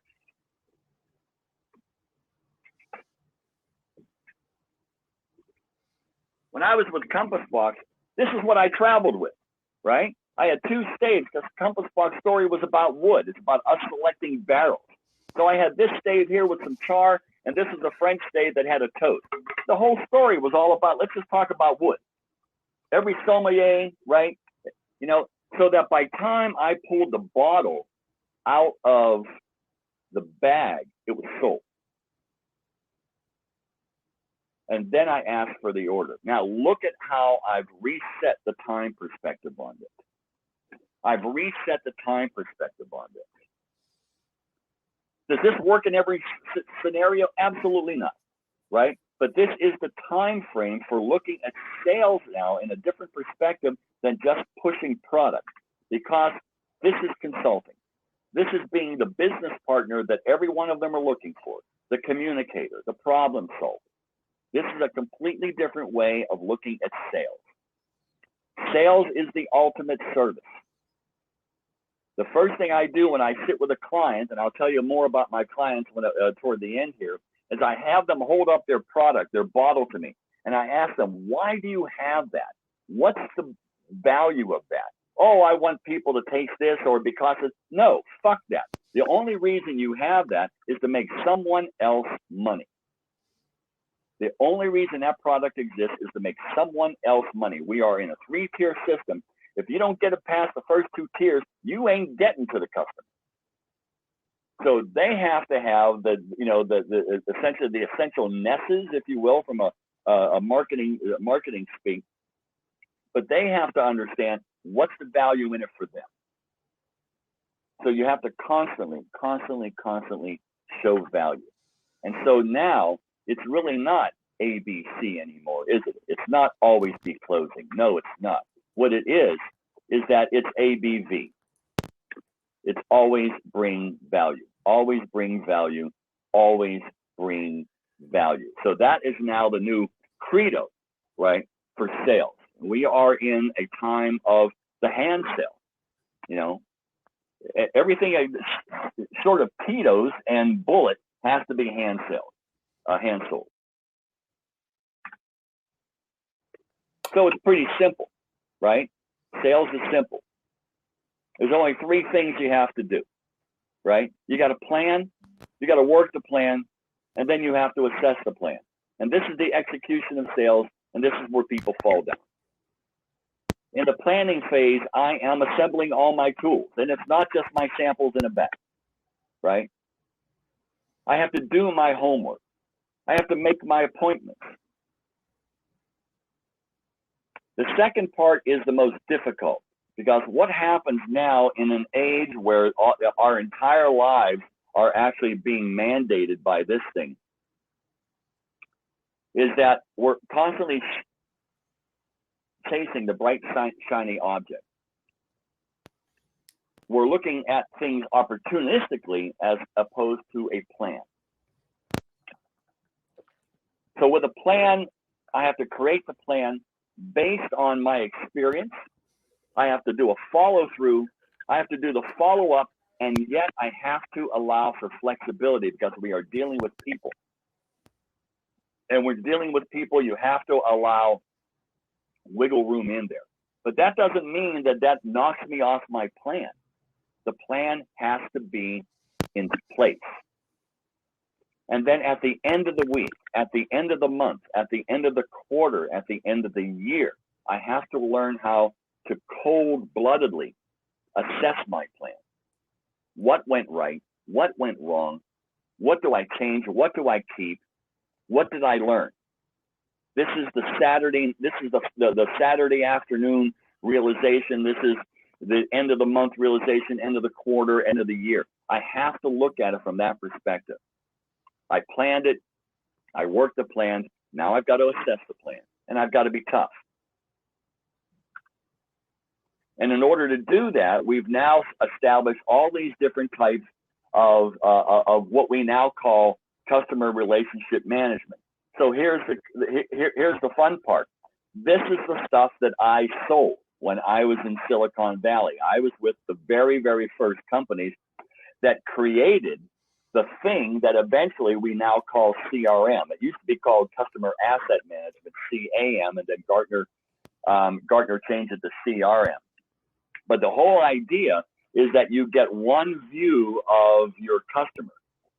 When I was with Compass Box, this is what I traveled with, right? I had 2 staves because Compass Box story was about wood. It's about us selecting barrels. So I had this stave here with some char, and this is a French stave that had a toast. The whole story was all about, let's just talk about wood. Every sommelier, right? So that by time I pulled the bottle out of the bag, it was sold. And then I asked for the order. Now look at how I've reset the time perspective on this. I've reset the time perspective on this. Does this work in every scenario? Absolutely not, right? But this is the time frame for looking at sales now in a different perspective than just pushing product, because this is consulting. This is being the business partner that every one of them are looking for, the communicator, the problem solver. This is a completely different way of looking at sales. Sales is the ultimate service. The first thing I do when I sit with a client, and I'll tell you more about my clients toward the end here, is I have them hold up their product, their bottle to me, and I ask them, why do you have that? What's the value of that? Oh, I want people to taste this, or because it's, no, fuck that. The only reason you have that is to make someone else money. The only reason that product exists is to make someone else money. We are in a 3-tier system. If you don't get it past the first 2 tiers, you ain't getting to the customer. So they have to have the essentially the essential nesses, if you will, from a marketing speak. But they have to understand what's the value in it for them. So you have to constantly show value. And so now it's really not ABC anymore, is it? It's not always be closing. No, it's not. What it is that it's ABV. It's always bring value. Always bring value. Always bring value. So that is now the new credo, right, for sales. We are in a time of the hand sale. You know, everything short of Tito's and Bullet has to be hand sold. So it's pretty simple, right? Sales is simple. There's only three things you have to do, right? You got to plan, you got to work the plan, and then you have to assess the plan. And this is the execution of sales, and this is where people fall down. In the planning phase, I am assembling all my tools, and it's not just my samples in a bag, right? I have to do my homework. I have to make my appointments. The second part is the most difficult, because what happens now in an age where our entire lives are actually being mandated by this thing is that we're constantly chasing the bright, shiny object. We're looking at things opportunistically as opposed to a plan. So with a plan, I have to create the plan based on my experience. I have to do a follow through. I have to do the follow up, and yet I have to allow for flexibility because we are dealing with people. And we're dealing with people, you have to allow wiggle room in there. But that doesn't mean that knocks me off my plan. The plan has to be in place. And then at the end of the week, at the end of the month, at the end of the quarter, at the end of the year, I have to learn how to cold-bloodedly assess my plan. What went right? What went wrong? What do I change? What do I keep? What did I learn? This is the Saturday. This is the Saturday afternoon realization. This is the end of the month realization, end of the quarter, end of the year. I have to look at it from that perspective. I planned it. I worked the plan. Now I've got to assess the plan, and I've got to be tough. And in order to do that, we've now established all these different types of what we now call customer relationship management. So here's the fun part. This is the stuff that I sold when I was in Silicon Valley. I was with the very, very first companies that created the thing that eventually we now call CRM. It used to be called Customer Asset Management, CAM, and then Gartner changed it to CRM. But the whole idea is that you get one view of your customer.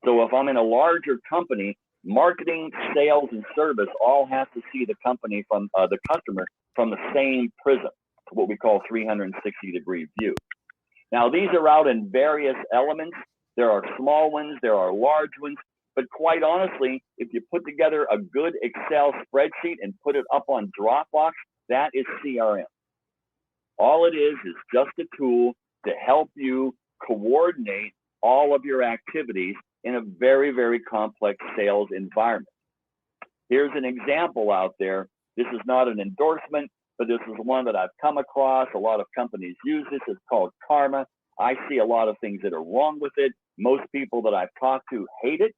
So if I'm in a larger company, marketing, sales, and service all have to see the company from the customer from the same prism, what we call 360-degree view. Now, these are out in various elements. There are small ones, there are large ones, but quite honestly, if you put together a good Excel spreadsheet and put it up on Dropbox, that is CRM. All it is just a tool to help you coordinate all of your activities in a very, very complex sales environment. Here's an example out there. This is not an endorsement, but this is one that I've come across. A lot of companies use this. It's called Karma. I see a lot of things that are wrong with it. Most people that I've talked to hate it.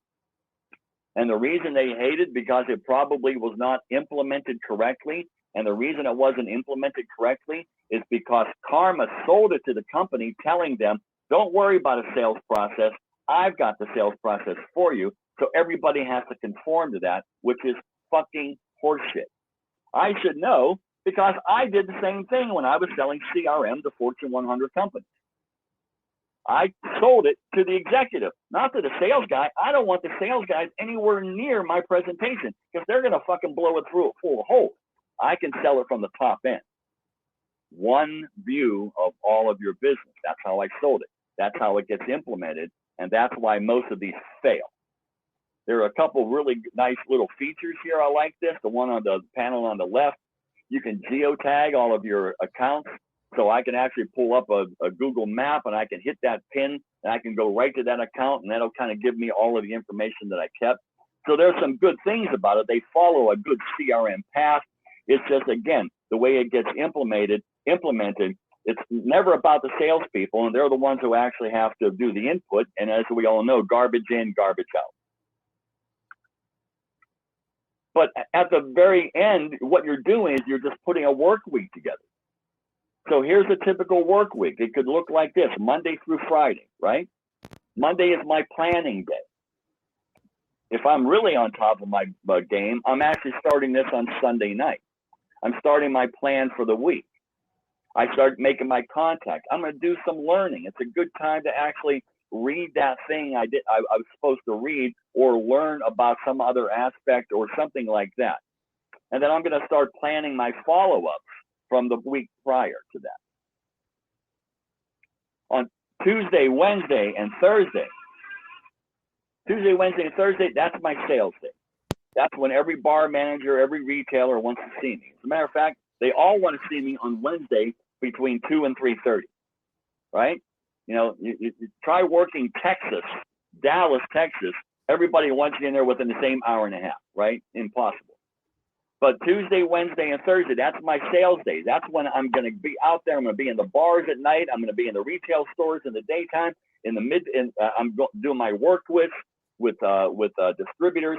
And the reason they hate it because it probably was not implemented correctly. And the reason it wasn't implemented correctly is because Karma sold it to the company telling them, don't worry about a sales process. I've got the sales process for you. So everybody has to conform to that, which is fucking horseshit. I should know because I did the same thing when I was selling CRM to Fortune 100 companies. I sold it to the executive, not to the sales guy. I don't want the sales guys anywhere near my presentation because they're going to fucking blow it through it full of holes. I can sell it from the top end. One view of all of your business. That's how I sold it. That's how it gets implemented And that's why most of these fail. There are a couple really nice little features here. I like this. The one on the panel on the left, you can geotag all of your accounts. So I can actually pull up a Google map and I can hit that pin and I can go right to that account and that'll kind of give me all of the information that I kept. So there's some good things about it. They follow a good CRM path. It's just, again, the way it gets implemented, it's never about the salespeople, and they're the ones who actually have to do the input. And as we all know, garbage in, garbage out. But at the very end, what you're doing is you're just putting a work week together. So here's a typical work week. It could look like this, Monday through Friday, right? Monday is my planning day. If I'm really on top of my game, I'm actually starting this on Sunday night. I'm starting my plan for the week. I start making my contact. I'm going to do some learning. It's a good time to actually read that thing I was supposed to read or learn about some other aspect or something like that. And then I'm going to start planning my follow-ups from the week prior to that. On Tuesday, Wednesday, and Thursday, that's my sales day. That's when every bar manager, every retailer wants to see me. As a matter of fact, they all want to see me on Wednesday between 2 and 3:30, right? You know, you try working Texas, Dallas, Texas. Everybody wants you in there within the same hour and a half, right? Impossible. But Tuesday, Wednesday, and Thursday, that's my sales day. That's when I'm going to be out there. I'm going to be in the bars at night. I'm going to be in the retail stores in the daytime. I'm doing my work with distributors,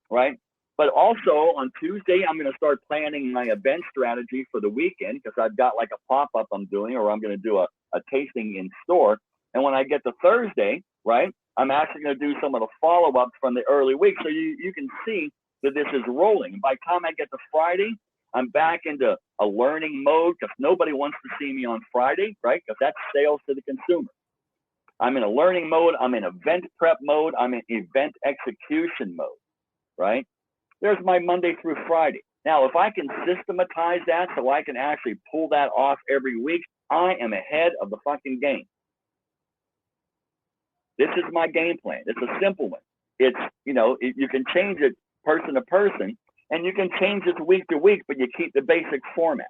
right? But also on Tuesday, I'm going to start planning my event strategy for the weekend because I've got like a pop-up I'm doing, or I'm going to do a tasting in store. And when I get to Thursday, right, I'm actually going to do some of the follow-ups from the early week. So you can see that this is rolling. By the time I get to Friday, I'm back into a learning mode because nobody wants to see me on Friday, right? Because that's sales to the consumer. I'm in a learning mode. I'm in event prep mode. I'm in event execution mode, right? There's my Monday through Friday. Now, if I can systematize that so I can actually pull that off every week, I am ahead of the fucking game. This is my game plan. It's a simple one. It's, you can change it person to person, and you can change it week to week, but you keep the basic format.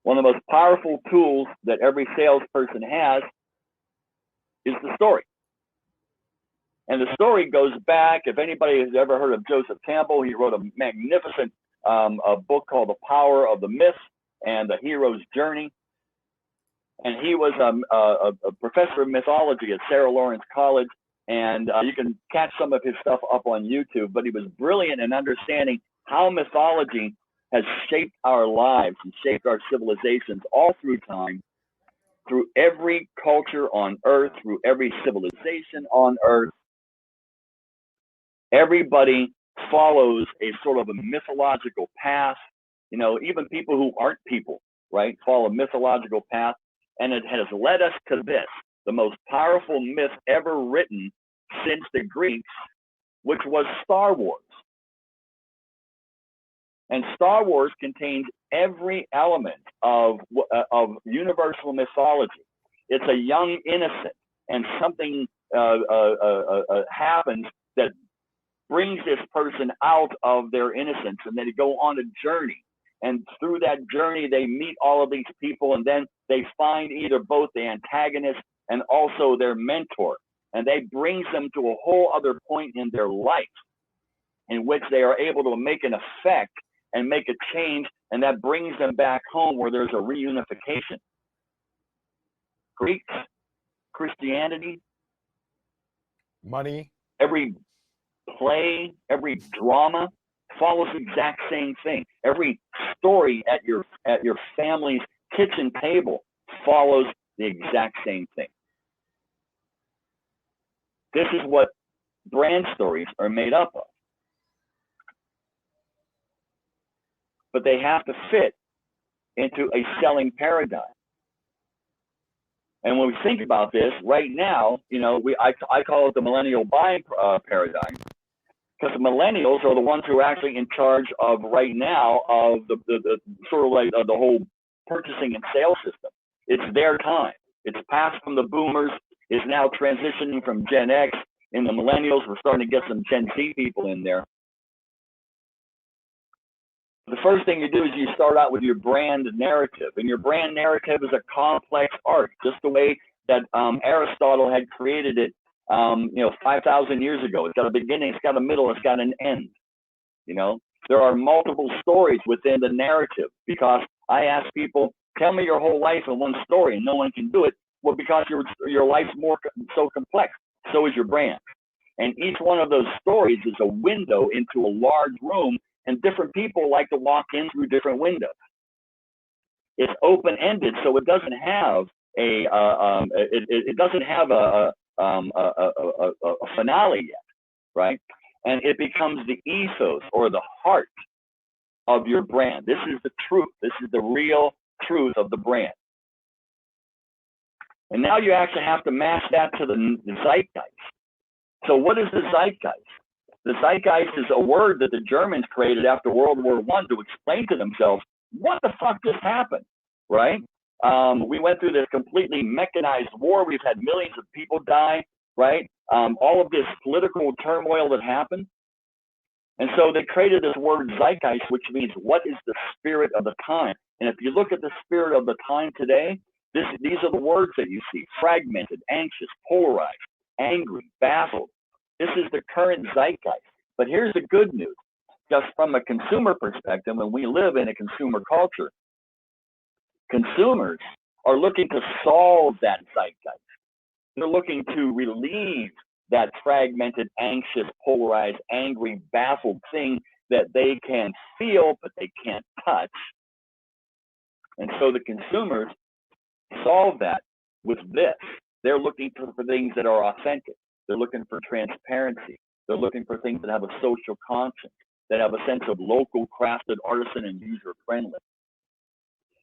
One of the most powerful tools that every salesperson has is the story. And the story goes back, if anybody has ever heard of Joseph Campbell, he wrote a magnificent a book called The Power of the Myth and the Hero's Journey. And he was a professor of mythology at Sarah Lawrence College. And you can catch some of his stuff up on YouTube, but he was brilliant in understanding how mythology has shaped our lives and shaped our civilizations all through time, through every culture on earth, through every civilization on earth. Everybody follows a sort of a mythological path. Even people who aren't people, right, follow a mythological path. And it has led us to this, the most powerful myth ever written since the Greeks, which was Star Wars. And Star Wars contains every element of universal mythology. It's a young innocent, and something happens that brings this person out of their innocence, and then they go on a journey. And through that journey, they meet all of these people, and then they find either both the antagonist and also their mentor. And they brings them to a whole other point in their life in which they are able to make an effect and make a change, and that brings them back home where there's a reunification. Greeks, Christianity, money, every play, every drama follows the exact same thing. Every story at your family's kitchen table follows the exact same thing. This is what brand stories are made up of. But they have to fit into a selling paradigm. And when we think about this right now, I call it the millennial buying paradigm, because the millennials are the ones who are actually in charge of right now of the sort of like the whole purchasing and sales system. It's their time. It's passed from the boomers. It's now transitioning from Gen X. In the millennials, we're starting to get some Gen Z people in there. The first thing you do is you start out with your brand narrative. And your brand narrative is a complex art, just the way that Aristotle had created it 5,000 years ago. It's got a beginning, it's got a middle, it's got an end. There are multiple stories within the narrative, because I ask people, tell me your whole life in one story, and no one can do it. Well, because your life's so complex, so is your brand. And each one of those stories is a window into a large room, and different people like to walk in through different windows. It's open-ended, so it doesn't have a finale yet, right? And it becomes the ethos or the heart of your brand. This is the truth. This is the real truth of the brand. And now you actually have to match that to the zeitgeist. So what is the zeitgeist? The zeitgeist is a word that the Germans created after World War I to explain to themselves, what the fuck just happened, right? We went through this completely mechanized war. We've had millions of people die, right? All of this political turmoil that happened. And so they created this word zeitgeist, which means what is the spirit of the time? And if you look at the spirit of the time today, these are the words that you see: fragmented, anxious, polarized, angry, baffled. This is the current zeitgeist. But here's the good news. Just from a consumer perspective, when we live in a consumer culture, consumers are looking to solve that zeitgeist. They're looking to relieve that fragmented, anxious, polarized, angry, baffled thing that they can feel, but they can't touch. And so the consumers solve that with this. They're looking for things that are authentic. They're looking for transparency. They're looking for things that have a social conscience, that have a sense of local, crafted, artisan, and user-friendly.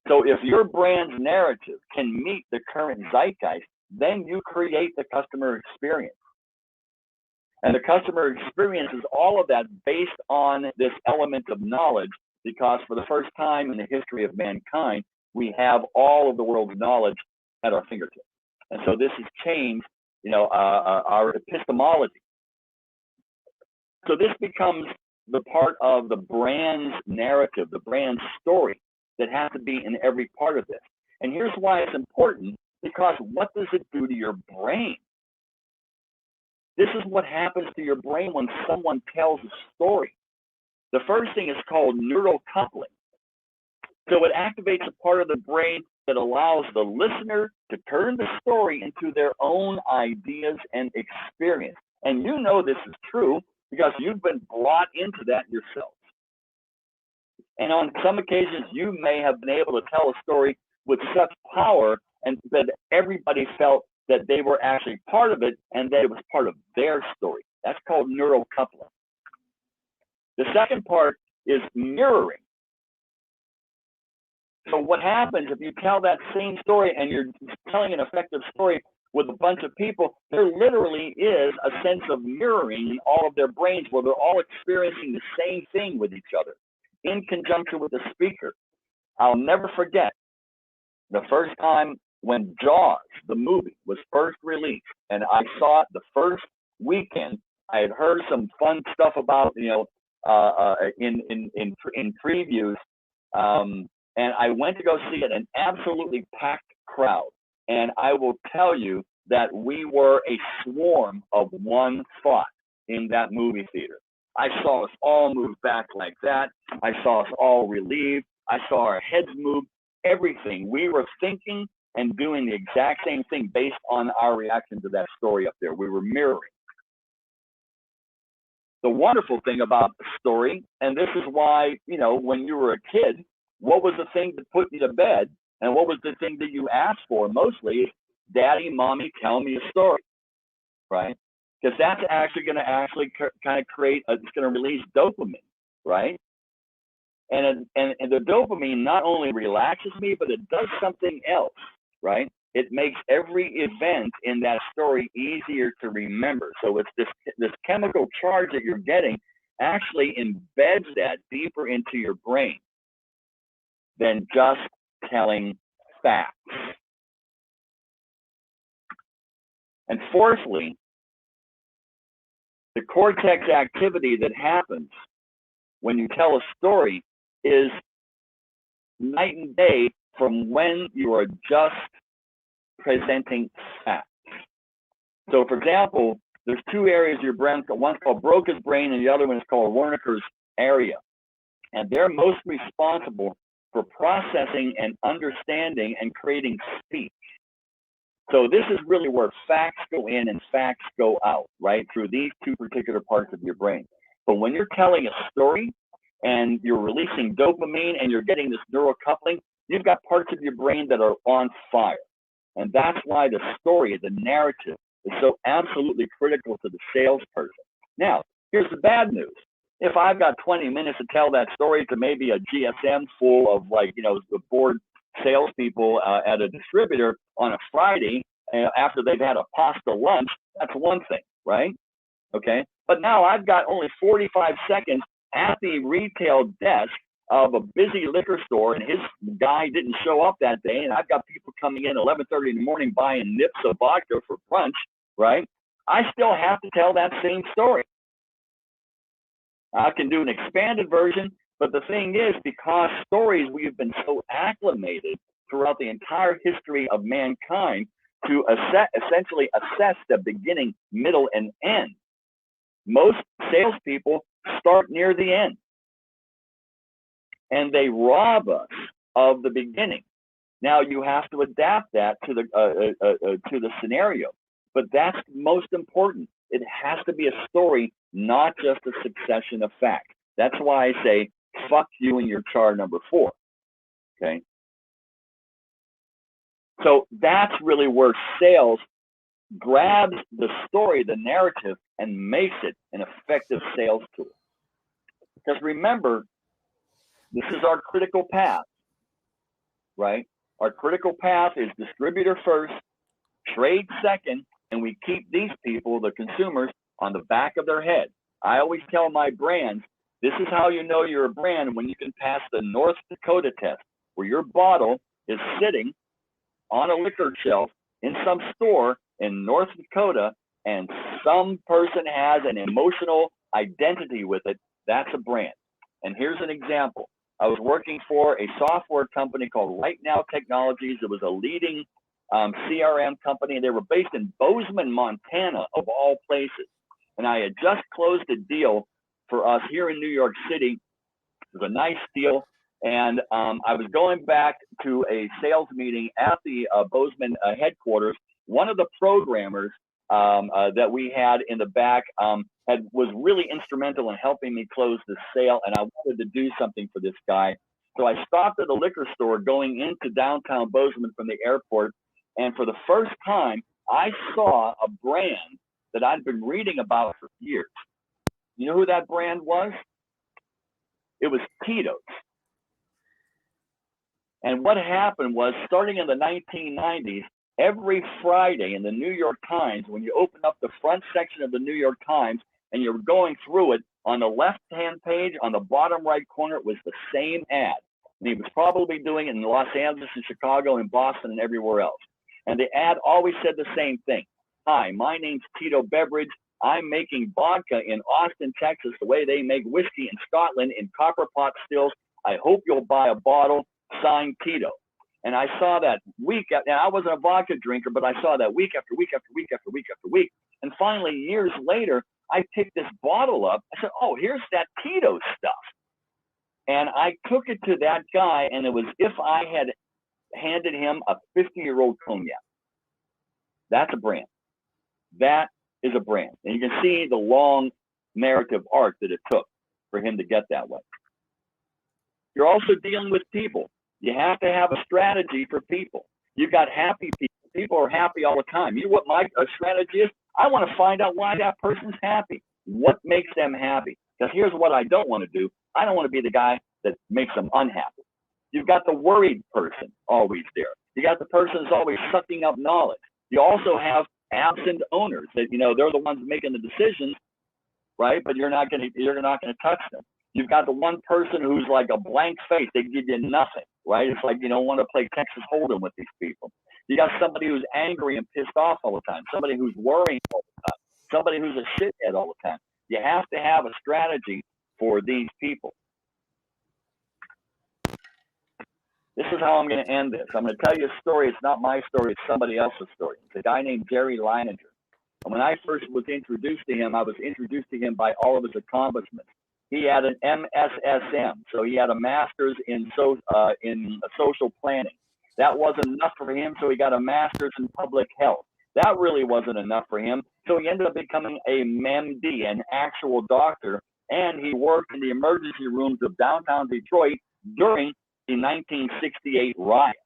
So if your brand's narrative can meet the current zeitgeist, then you create the customer experience. And the customer experience is all of that based on this element of knowledge, because for the first time in the history of mankind, we have all of the world's knowledge at our fingertips. And so this has changed, our epistemology. So this becomes the part of the brand's narrative, the brand's story that has to be in every part of this. And here's why it's important, because what does it do to your brain? This is what happens to your brain when someone tells a story. The first thing is called neural coupling. So it activates a part of the brain that allows the listener to turn the story into their own ideas and experience. And you know this is true because you've been brought into that yourself. And on some occasions, you may have been able to tell a story with such power and that everybody felt that they were actually part of it and that it was part of their story. That's called neural coupling. The second part is mirroring. So what happens if you tell that same story and you're telling an effective story with a bunch of people, there literally is a sense of mirroring in all of their brains where they're all experiencing the same thing with each other in conjunction with the speaker. I'll never forget the first time when Jaws, the movie, was first released, and I saw it the first weekend. I had heard some fun stuff about, in previews, and I went to go see it, an absolutely packed crowd. And I will tell you that we were a swarm of one thought in that movie theater. I saw us all move back like that. I saw us all relieved. I saw our heads move, everything. We were thinking and doing the exact same thing based on our reaction to that story up there. We were mirroring. The wonderful thing about the story, and this is why, when you were a kid, what was the thing that put you to bed? And what was the thing that you asked for mostly? Daddy, mommy, tell me a story, right? Because that's actually going to kind of create, it's going to release dopamine, right? And the dopamine not only relaxes me, but it does something else, right? It makes every event in that story easier to remember. So it's this chemical charge that you're getting actually embeds that deeper into your brain than just telling facts. And fourthly, the cortex activity that happens when you tell a story is night and day from when you are just presenting facts. So, for example, there's two areas of your brain. One's called Broca's brain, and the other one is called Wernicke's area. And they're most responsible for processing and understanding and creating speech. So this is really where facts go in and facts go out, right, through these two particular parts of your brain. But when you're telling a story and you're releasing dopamine and you're getting this neural coupling, you've got parts of your brain that are on fire. And that's why the story, the narrative, is so absolutely critical to the salesperson. Now, here's the bad news. If I've got 20 minutes to tell that story to maybe a GSM full of, like, you know, the board salespeople at a distributor on a Friday after they've had a pasta lunch, that's one thing, right? Okay. But now I've got only 45 seconds at the retail desk of a busy liquor store, and his guy didn't show up that day, and I've got people coming in 11:30 in the morning buying nips of vodka for brunch, right? I still have to tell that same story. I can do an expanded version, but the thing is, because stories, we've been so acclimated throughout the entire history of mankind to essentially assess the beginning, middle, and end. Most salespeople start near the end, and they rob us of the beginning. Now you have to adapt that to the scenario, but that's most important. It has to be a story, not just a succession of facts. That's why I say, fuck you in your char number 4. Okay. So that's really where sales grabs the story, the narrative, and makes it an effective sales tool. Because remember, this is our critical path, right? Our critical path is distributor first, trade second, and we keep these people, the consumers, on the back of their head. I always tell my brands, this is how you know you're a brand when you can pass the North Dakota test, where your bottle is sitting on a liquor shelf in some store in North Dakota, and some person has an emotional identity with it. That's a brand. And here's an example. I was working for a software company called Right Now Technologies. It was a leading CRM company. They were based in Bozeman, Montana, of all places. And I had just closed a deal for us here in New York City. It was a nice deal. And I was going back to a sales meeting at the Bozeman headquarters. One of the programmers that we had in the back was really instrumental in helping me close the sale, and I wanted to do something for this guy. So I stopped at a liquor store going into downtown Bozeman from the airport, and for the first time, I saw a brand that I'd been reading about for years. You know who that brand was? It was Tito's. And what happened was, starting in the 1990s, every Friday in the New York Times, when you open up the front section of the New York Times and you're going through it, on the left-hand page, on the bottom right corner, it was the same ad. And he was probably doing it in Los Angeles and Chicago and Boston and everywhere else. And the ad always said the same thing. Hi, my name's Tito Beverage. I'm making vodka in Austin, Texas, the way they make whiskey in Scotland in copper pot stills. I hope you'll buy a bottle, signed Tito. And I saw that week, and I wasn't a vodka drinker, but I saw that week after week after week after week after week. And finally, years later, I picked this bottle up. I said, oh, here's that Tito stuff. And I took it to that guy, and it was if I had handed him a 50-year-old cognac. That's a brand. That is a brand. And you can see the long narrative arc that it took for him to get that way. You're also dealing with people. You have to have a strategy for people. You've got happy people. People are happy all the time. You know what my strategy is? I want to find out why that person's happy. What makes them happy? Because here's what I don't want to do. I don't want to be the guy that makes them unhappy. You've got the worried person always there. You got the person that's always sucking up knowledge. You also have absent owners that, you know, they're the ones making the decisions, right? But you're not going to touch them. You've got the one person who's like a blank face. They give you nothing, right? It's like you don't want to play Texas Hold'em with these people. You got somebody who's angry and pissed off all the time, somebody who's worrying all the time, somebody who's a shithead all the time. You have to have a strategy for these people. This is how I'm going to end this. I'm going to tell you a story. It's not my story. It's somebody else's story. It's a guy named Jerry Leininger. And when I first was introduced to him, I was introduced to him by all of his accomplishments. He had an MSSM, so he had a master's in social planning. That wasn't enough for him, so he got a master's in public health. That really wasn't enough for him, so he ended up becoming a MD, an actual doctor, and he worked in the emergency rooms of downtown Detroit during the 1968 riots,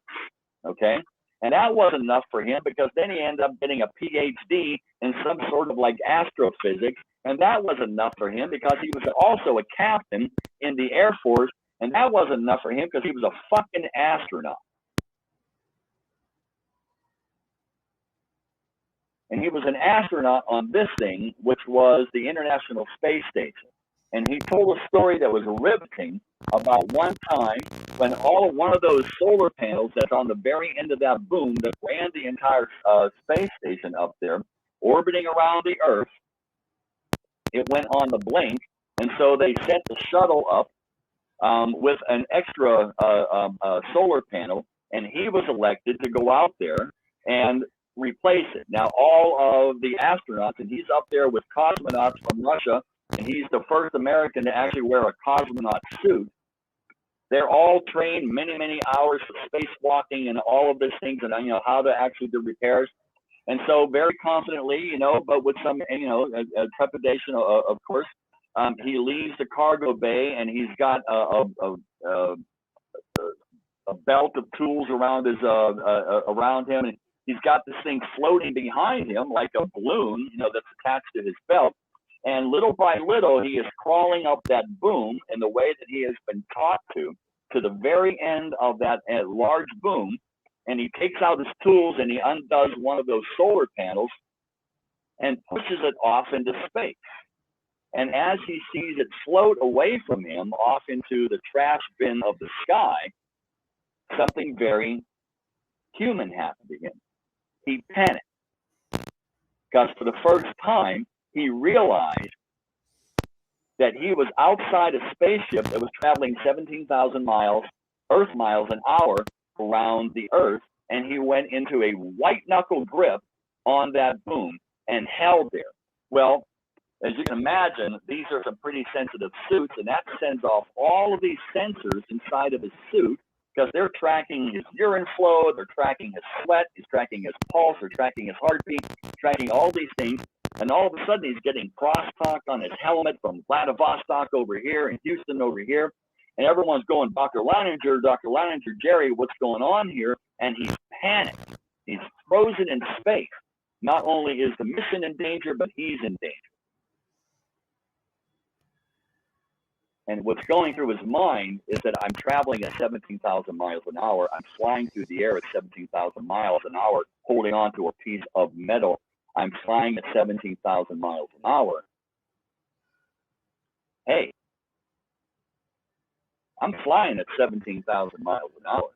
okay? And that wasn't enough for him because then he ended up getting a PhD in some sort of like astrophysics, and that wasn't enough for him because he was also a captain in the Air Force, and that wasn't enough for him because he was a fucking astronaut. And he was an astronaut on this thing, which was the International Space Station. And he told a story that was riveting about one time when one of those solar panels that's on the very end of that boom that ran the entire space station up there, orbiting around the Earth, it went on the blink. And so they set the shuttle up with an extra solar panel, and he was elected to go out there and replace it. Now, all of the astronauts, and he's up there with cosmonauts from Russia, and he's the first American to actually wear a cosmonaut suit. They're all trained many, many hours for spacewalking and all of these things, and how to actually do repairs. And so, very confidently, but with some, trepidation, of course, he leaves the cargo bay, and he's got a belt of tools around around him, and he's got this thing floating behind him like a balloon, that's attached to his belt. And little by little, he is crawling up that boom in the way that he has been taught to the very end of that large boom. And he takes out his tools and he undoes one of those solar panels and pushes it off into space. And as he sees it float away from him off into the trash bin of the sky, something very human happened to him. He panicked because for the first time, he realized that he was outside a spaceship that was traveling 17,000 miles, Earth miles an hour around the Earth, and he went into a white knuckle grip on that boom and held there. Well, as you can imagine, these are some pretty sensitive suits, and that sends off all of these sensors inside of his suit because they're tracking his urine flow, they're tracking his sweat, he's tracking his pulse, they're tracking his heartbeat, tracking all these things. And all of a sudden, he's getting crosstalk on his helmet from Vladivostok over here and Houston over here. And everyone's going, Dr. Leininger, Jerry, what's going on here? And he's panicked. He's frozen in space. Not only is the mission in danger, but he's in danger. And what's going through his mind is that I'm traveling at 17,000 miles an hour. I'm flying through the air at 17,000 miles an hour, holding on to a piece of metal. I'm flying at 17,000 miles an hour. Hey, I'm flying at 17,000 miles an hour.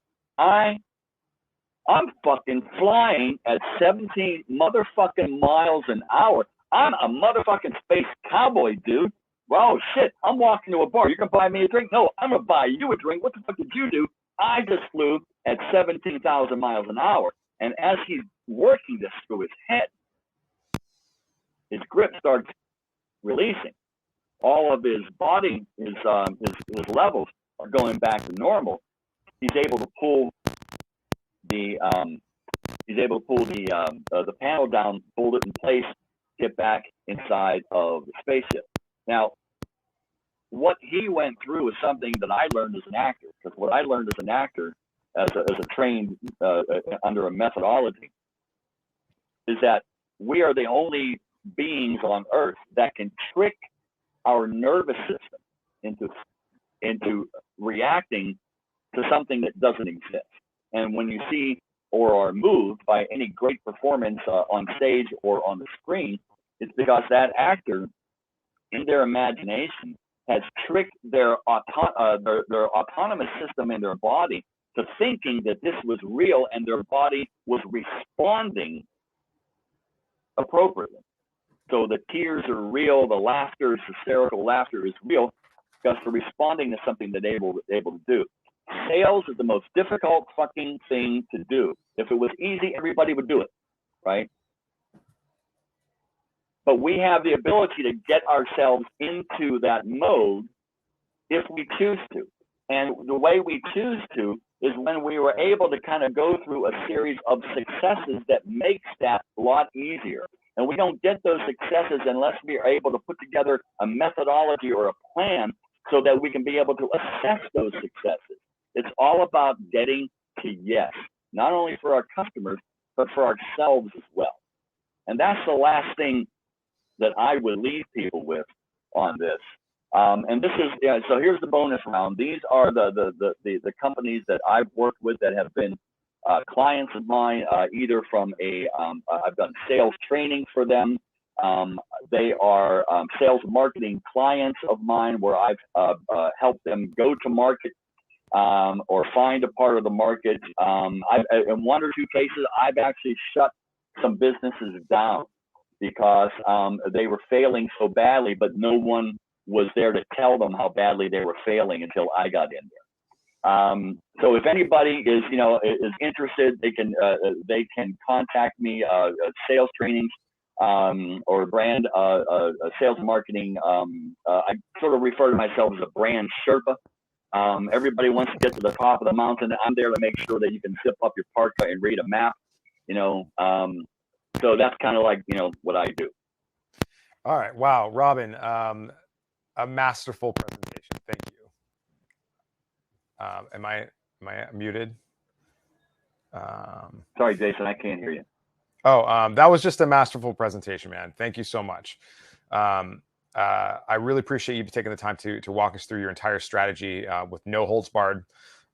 I'm fucking flying at 17 motherfucking miles an hour. I'm a motherfucking space cowboy, dude. Well, shit, I'm walking to a bar. You're going to buy me a drink? No, I'm going to buy you a drink. What the fuck did you do? I just flew at 17,000 miles an hour. And as he's working this through his head, his grip starts releasing. All of his body, his levels are going back to normal. He's able to pull the panel down, hold it in place, get back inside of the spaceship. Now, what he went through is something that I learned as an actor, because what I learned as an actor, as a trained under a methodology, is that we are the only beings on Earth that can trick our nervous system into reacting to something that doesn't exist. And when you see or are moved by any great performance on stage or on the screen, it's because that actor, in their imagination, has tricked their autonomous system in their body to thinking that this was real, and their body was responding appropriately. So the tears are real, the laughter, hysterical laughter is real, because they're responding to something that they're able to do. Sales is the most difficult fucking thing to do. If it was easy, everybody would do it, right? But we have the ability to get ourselves into that mode if we choose to. And the way we choose to is when we were able to kind of go through a series of successes that makes that a lot easier. And we don't get those successes unless we are able to put together a methodology or a plan so that we can be able to assess those successes. It's all about getting to yes, not only for our customers, but for ourselves as well. And that's the last thing that I would leave people with on this. And this is, so here's the bonus round. These are the companies that I've worked with that have been clients of mine, either from I've done sales training for them. They are sales marketing clients of mine where I've helped them go to market or find a part of the market. In one or two cases, I've actually shut some businesses down because they were failing so badly, but no one was there to tell them how badly they were failing until I got in there. So if anybody is interested, they can contact me. Sales trainings or brand sales marketing. I sort of refer to myself as a brand Sherpa. Everybody wants to get to the top of the mountain. I'm there to make sure that you can zip up your parka and read a map. So that's kind of like what I do. All right. Wow, Robin, a masterful presentation. Thank you. Am I muted? Sorry, Jason, I can't hear you. Oh, that was just a masterful presentation, man. Thank you so much. I really appreciate you taking the time to walk us through your entire strategy with no holds barred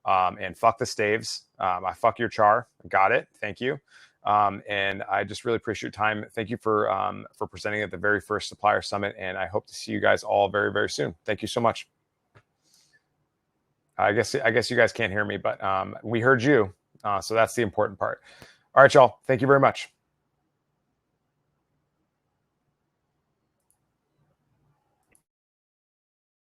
and fuck the staves. I fuck your char. Got it. Thank you. And I just really appreciate your time. Thank you for presenting at the very first Supplier Summit, and I hope to see you guys all very, very soon. Thank you so much. I guess you guys can't hear me, but we heard you, so that's the important part. All right, y'all. Thank you very much.